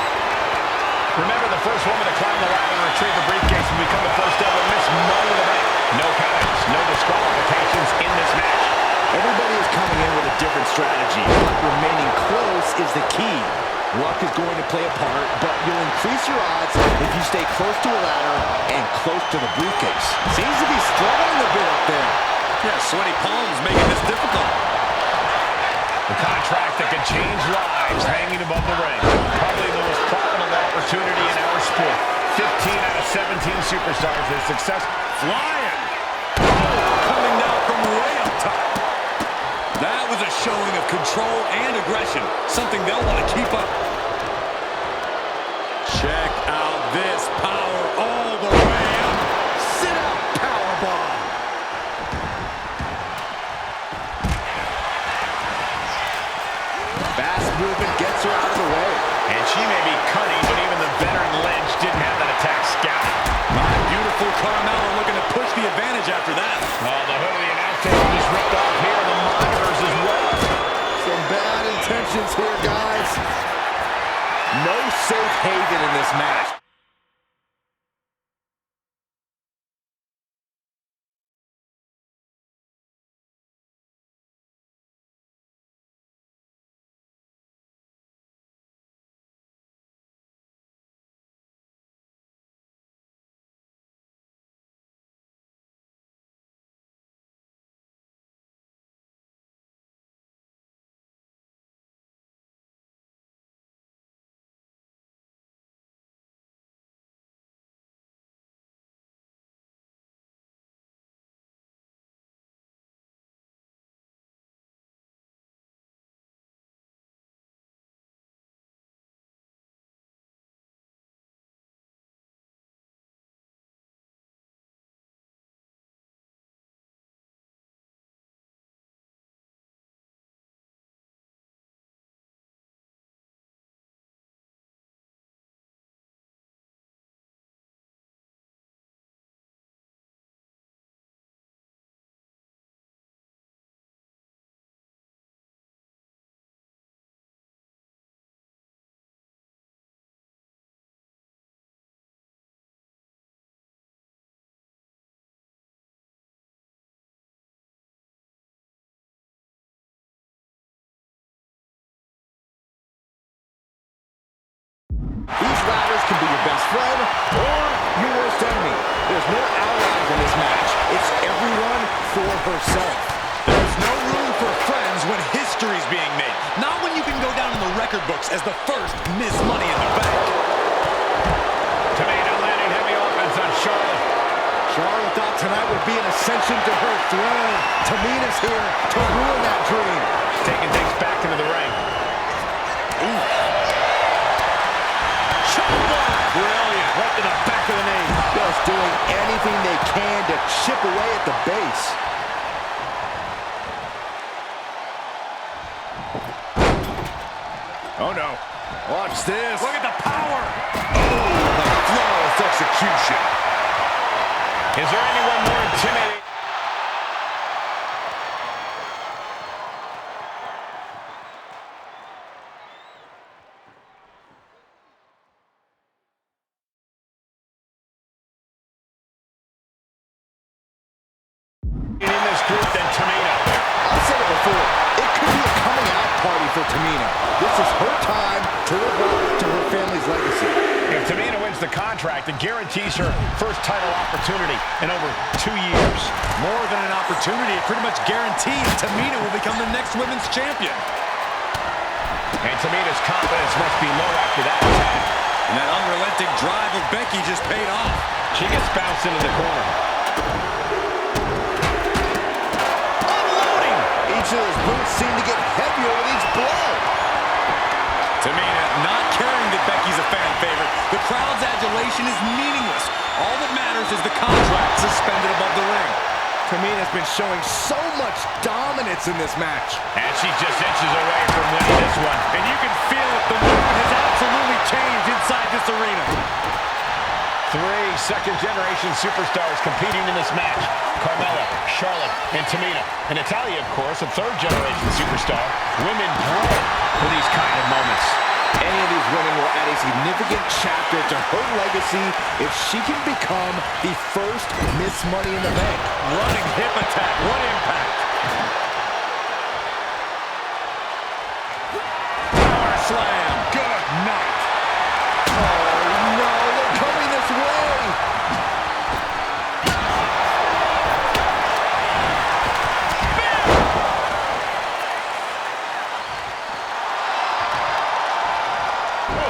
Remember, the first woman to climb the ladder and retrieve the briefcase will become the first ever Miss Money in the Bank. No countouts, no disqualifications in this match. Everybody is coming in with a different strategy, but remaining close is the key. Luck is going to play a part, but you'll increase your odds if you stay close to a ladder and close to the briefcase. Seems to be struggling a bit up there. Yeah, sweaty palms making this difficult. The contract that could change lives hanging above the ring. Probably the most profitable opportunity in our sport. 15 out of 17 superstars with success. Flying. Coming down from way up top. That was a showing of control and aggression, something they'll want to keep up. Check out this power all the way up. Sit up, powerbomb. Fast movement gets her out of the way. And she may be cunning, but even the veteran Lynch didn't have that attack scouted. My beautiful Carmella looking to push the advantage after that. Oh, the hood of the announce table just ripped off here, the monitors as well. Some bad intentions here, guys. No safe haven in this match. ladders can be your best friend or your worst enemy. There's no allies in this match. It's everyone for herself. There's no room for friends when history's being made. Not when you can go down in the record books as the first Miss Money in the Bank. Tamina landing heavy offense on Charlotte. Charlotte thought tonight would be an ascension to her throne. Tamina's here to ruin that dream. Taking things back into the ring. Brilliant. Right to the back of the knee. Just doing anything they can to chip away at the base. Oh, no. Watch this. Look at the power. The flawless execution. Is there anyone more intimidating? In this group than Tamina. I've said it before. It could be a coming out party for Tamina. This is her time to live up to her family's legacy. If Tamina wins the contract, it guarantees her first title opportunity in over 2 years. More than an opportunity, it pretty much guarantees Tamina will become the next women's champion. And Tamina's confidence must be low after that attack. And that unrelenting drive of Becky just paid off. She gets bounced into the corner. Unloading! Each of those boots seem to get heavier with each blow. Tamina not caring that Becky's a fan favorite. The crowd's adulation is meaningless. All that matters is the contract suspended above the ring. Tamina's been showing so much dominance in this match. And she's just inches away from winning this one. And you can feel it. The mood has absolutely changed inside this arena. 3 second-generation superstars competing in this match. Carmella, Charlotte, and Tamina. And Natalya, of course, a 3rd-generation superstar. Women bred for these kind of moments. Any of these women will add a significant chapter to her legacy if she can become the first Miss Money in the Bank. Running hip attack. What impact. Power slam. Good night. Oh, no, they're coming this way.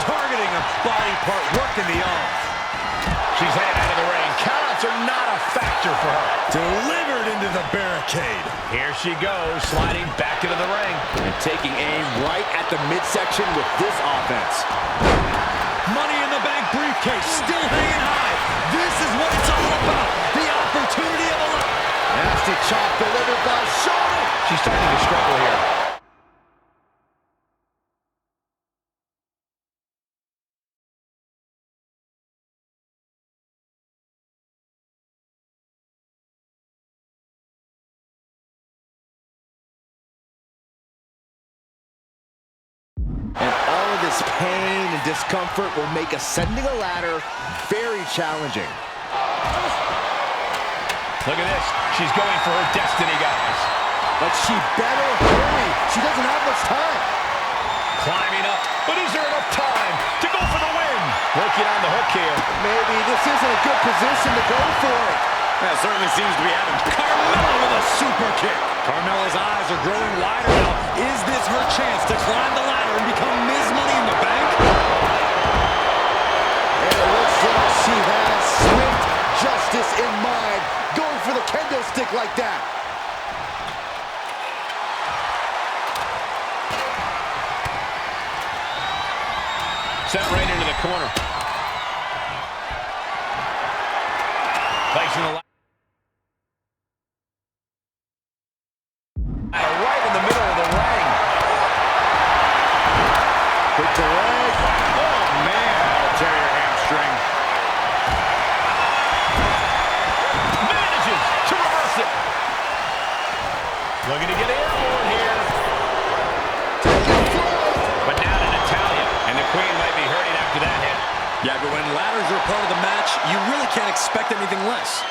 Targeting a body part, working the arm. She's headed out of the ring. Countouts are not a factor for her. Delivered into the barricade. Here she goes, sliding back into the ring. And taking aim right at the midsection with this offense. Money in the Bank briefcase still hanging high. This is what it's all about. The opportunity of a life. Nasty chop delivered by Charlotte. She's starting to struggle here. And all of this pain and discomfort will make ascending a ladder very challenging. Look at this. She's going for her destiny, guys. But she better hurry. She doesn't have much time. Climbing up. But is there enough time to go for the win? Working on the hook here. Maybe this isn't a good position to go for it. That certainly seems to be happening. Carmella with a super kick. Carmella's eyes are growing wider now. Is this her chance to climb the ladder and become Ms. Money in the Bank? And it looks like she has swift justice in mind, going for the kendo stick like that. Sent right into the corner. Placing the ladder right in the middle of the ring. Hit the leg. Oh, man. That'll tear your hamstring. Manages to reverse it. Looking to get airborne here. But now to Natalya. And the Queen might be hurting after that hit. Yeah, but when ladders are part of the match, you really can't expect anything less.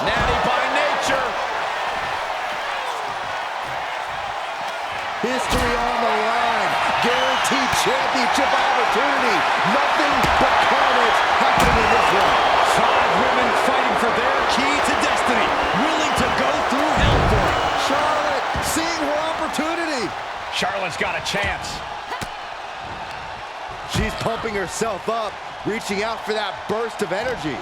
Natty by nature. History on the line. Guaranteed TNT Championship opportunity. Nothing but carnage happening in this one. 5 women fighting for their key to destiny, willing to go through hell for it. Charlotte seeing her opportunity. Charlotte's got a chance. She's pumping herself up, reaching out for that burst of energy.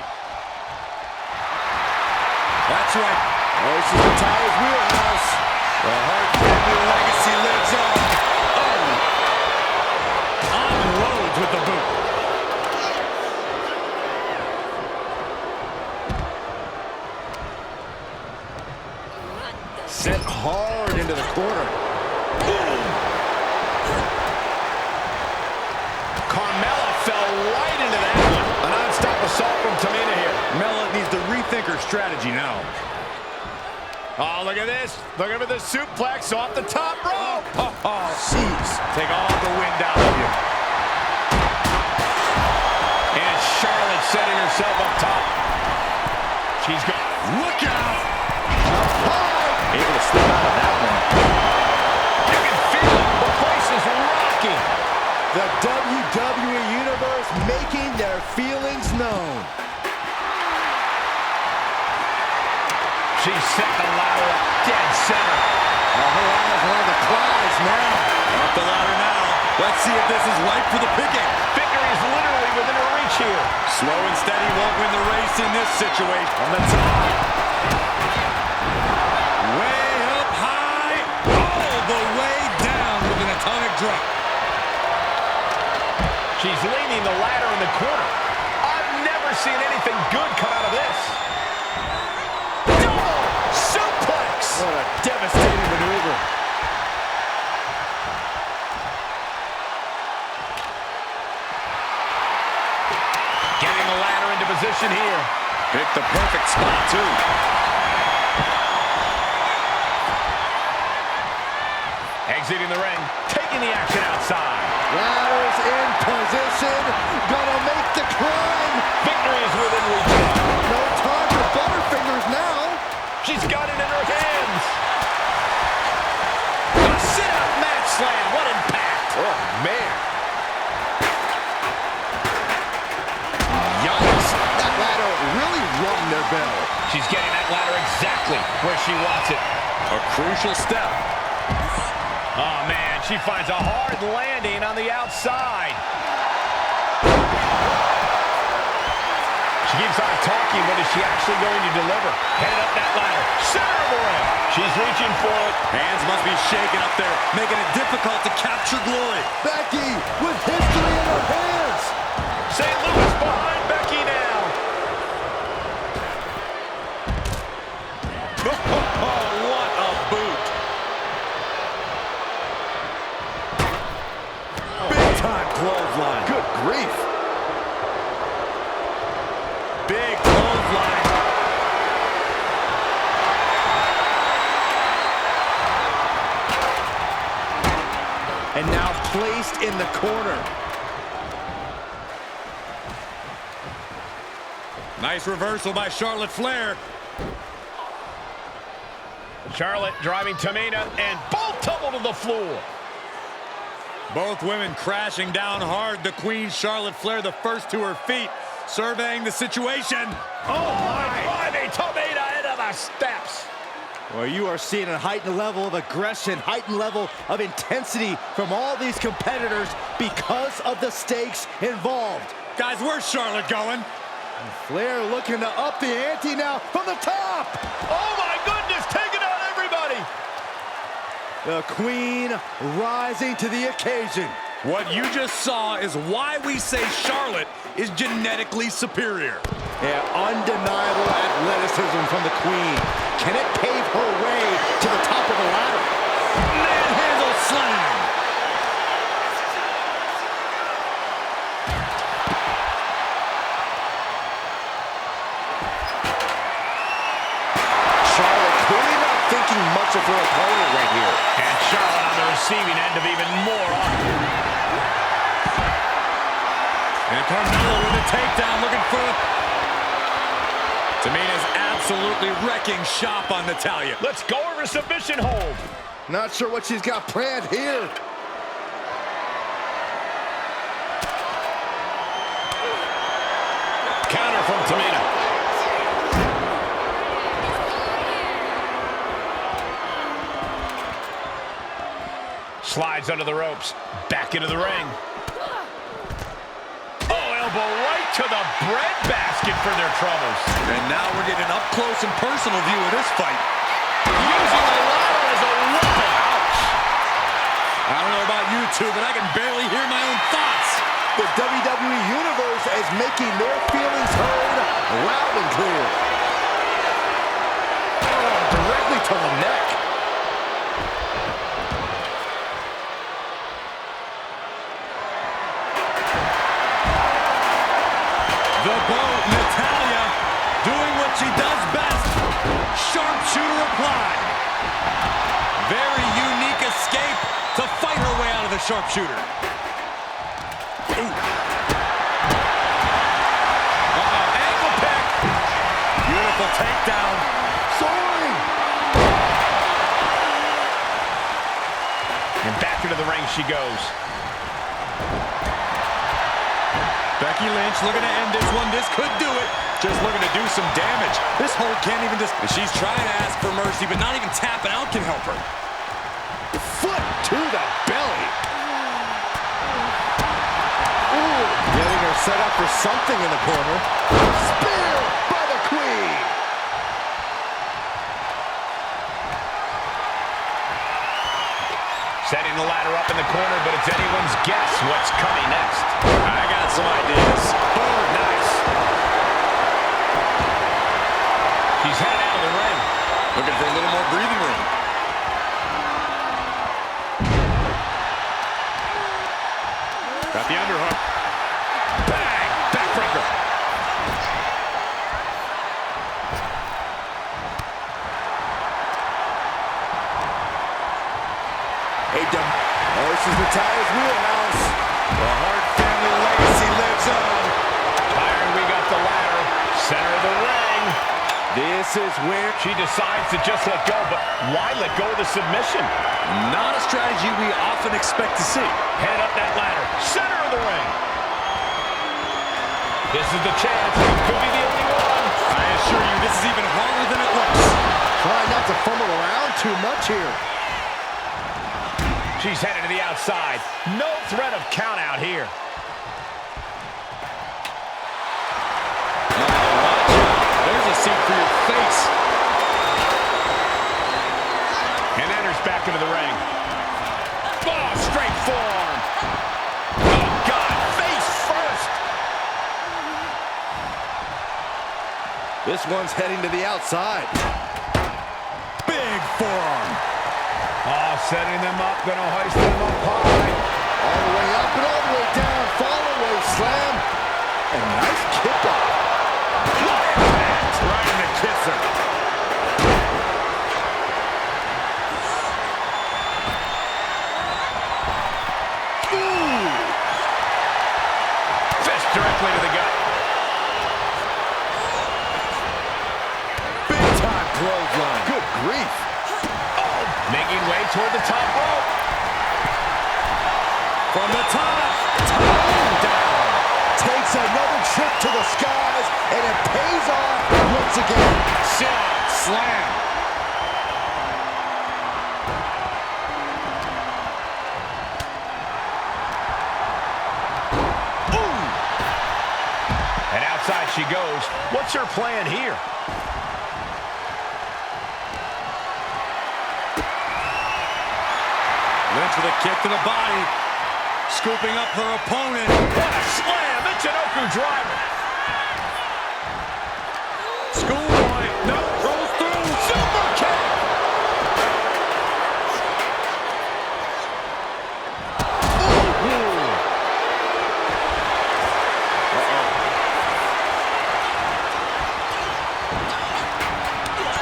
That's right. This is the Tyler's wheelhouse. The Hart family legacy lives on. Oh! On Rhodes with the boot. Sent hard into the corner. Boom! Carmella fell right into that one. A non-stop assault from Tamina here. Mella needs to rethink her strategy now. Oh, look at this. Look at the suplex off the top rope. Oh, jeez. Take all the wind out of you. And Charlotte setting herself up top. She's got... Look out! Able to step out of that one. You can feel it. The place is rocking. The WWE Universe making their feelings known. She's set the ladder up dead center. Her eyes are on the prize now. Up the ladder now. Let's see if this is right for the picking. Victory is literally within her reach here. Slow and steady won't win the race in this situation. On the top. Way up high. All the way down with an atomic drop. She's leaning the ladder in the corner. I've never seen anything good come out of this. Double suplex. What a devastating maneuver. Getting the ladder into position here. Picked the perfect spot, too. Exiting the ring, taking the action outside. Ladder's in position. Gonna make the climb. Victory is within reach. No time for butterfingers now. She's got it in her hands. A sit-out mat slam. What impact. Oh, man. Yikes. That ladder really rung their bell. She's getting that ladder exactly where she wants it. A crucial step. Oh, man, she finds a hard landing on the outside. She keeps on talking, but is she actually going to deliver? Headed up that ladder. Center of the ring. She's reaching for it. Hands must be shaking up there, making it difficult to capture glory. Becky with history in her hands. St. Louis behind Becky now. Oh, what a boot. Big-time clothesline. Good grief. Big clothesline. And now placed in the corner. Nice reversal by Charlotte Flair. Charlotte driving Tamina, and both tumble to the floor. Both women crashing down hard. The Queen, Charlotte Flair, the first to her feet, surveying the situation. Oh, my driving Tamina into the steps. Well, you are seeing a heightened level of aggression, heightened level of intensity from all these competitors because of the stakes involved. Guys, where's Charlotte going? Flair looking to up the ante now from the top. Oh, my goodness, taking out everybody. The Queen rising to the occasion. What you just saw is why we say Charlotte is genetically superior. Yeah, undeniable athleticism from the Queen. Can it pave her way to the top of the ladder? Manhandle slam. Charlotte clearly not thinking much of her opponent right here. And Charlotte on the receiving end of even more offense. And Carmella with a takedown, looking for... Tamina's absolutely wrecking shop on Natalya. Let's go over submission hold. Not sure what she's got planned here. slides under the ropes. Back into the ring. Oh, elbow right to the breadbasket for their troubles. And now we're getting an up-close and personal view of this fight. Using the ladder as a weapon. Ouch. I don't know about you two, but I can barely hear my own thoughts. The WWE Universe is making their feelings heard loud and clear. Oh, directly to the neck. The bow, Natalya, doing what she does best. Sharpshooter applied. Very unique escape to fight her way out of the sharpshooter. Ankle pick. Beautiful takedown. Soaring. And back into the ring she goes. Becky Lynch looking to end this one. This could do it. Just looking to do some damage. This hold can't even just... She's trying to ask for mercy, but not even tapping out can help her. Foot to the belly. Ooh, getting her set up for something in the corner. Spear by the Queen. Setting the ladder up in the corner, but it's anyone's guess what's coming next. I got some ideas. Oh, nice. She's headed out of the ring. Looking for a little more breathing room. Got the underhook. Bang! Backbreaker. Hey, oh, this is Natalya's wheelhouse. The Hart family legacy lives on. Iron, we got the ladder. Center of the ring. This is where She decides to just let go, but why let go of the submission? Not a strategy we often expect to see. Head up that ladder. Center of the ring. This is the chance. Could be the only one. I assure you, this is even harder than it looks. try not to fumble around too much here. She's headed to the outside. No threat of count out here. There's a seat for your face. And enters back into the ring. Oh, straight forearm. Oh, God, face first. This one's heading to the outside. Big forearm. Oh, setting them up, gonna hoist them up high. All the way up and all the way down. Fall away slam. And nice kick out. Right in the kisser. Ooh. Fist directly to the gut. Big time clothesline. Good grief. Oh, making way toward the top rope. From the top. Down. Takes another trip to the skies, and it pays off once again. Shot, slam. Ooh. And outside she goes. What's her plan here? Lynch with a kick to the body. Scooping up her opponent. What a slam! Michinoku driver. Schoolboy. No, rolls through. Super kick.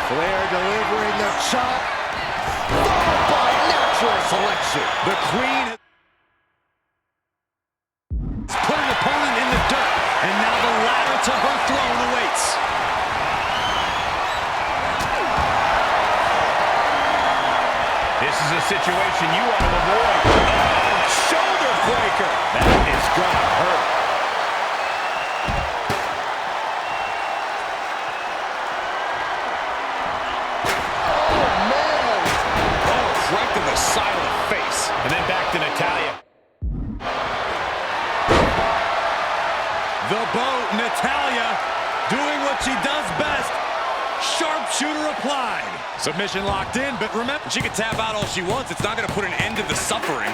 Flair delivering the chop. Followed by natural selection. The Queen has put an opponent in the dirt, and now the ladder to her throne awaits. This is a situation you want to avoid. Oh, shoulder breaker. That is gonna hurt. Right to the side of the face. And then back to The boat, Natalya, doing what she does best. Sharpshooter applied. Submission locked in, but remember, she can tap out all she wants. It's not going to put an end to the suffering.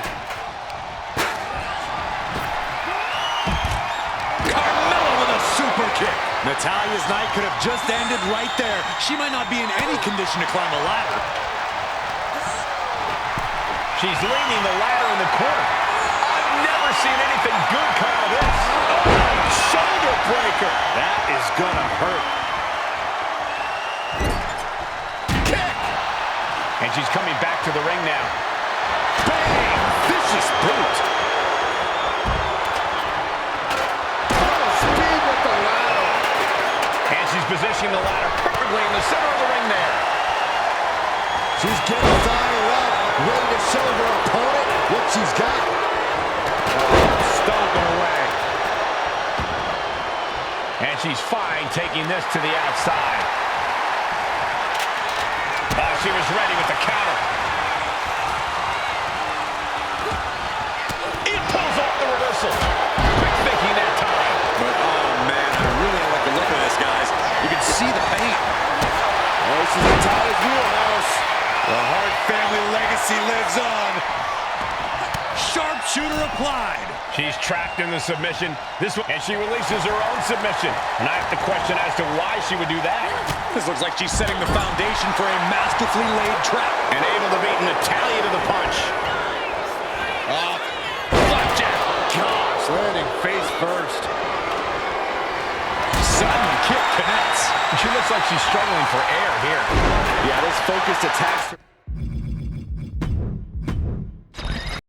Carmella with a super kick. Natalya's night could have just ended right there. She might not be in any condition to climb a ladder. She's leaning the ladder in the corner. I've never seen anything good come out of this. Oh, shoulder breaker. That is gonna hurt. Kick. And she's coming back to the ring now. Bang! Vicious boot. Full speed with the ladder. And she's positioning the ladder perfectly in the center of the ring there. She's getting fired up, ready to show her opponent what she's got. Stomping away. And she's fine taking this to the outside. She was ready with the counter. It pulls off the reversal. Quick thinking that time. But, oh, man, I really don't like the look of this, guys. You can see the pain. Oh, this is Natalya's wheelhouse. The Hart family legacy lives on. Sharpshooter applied. She's trapped in the submission. And she releases her own submission. And I have to question as to why she would do that. This looks like she's setting the foundation for a masterfully laid trap. And able to beat Natalya to the punch. Flapjack. Gosh, landing face first. Sudden kick connects. She looks like she's struggling for air here. Yeah, this focused attacks.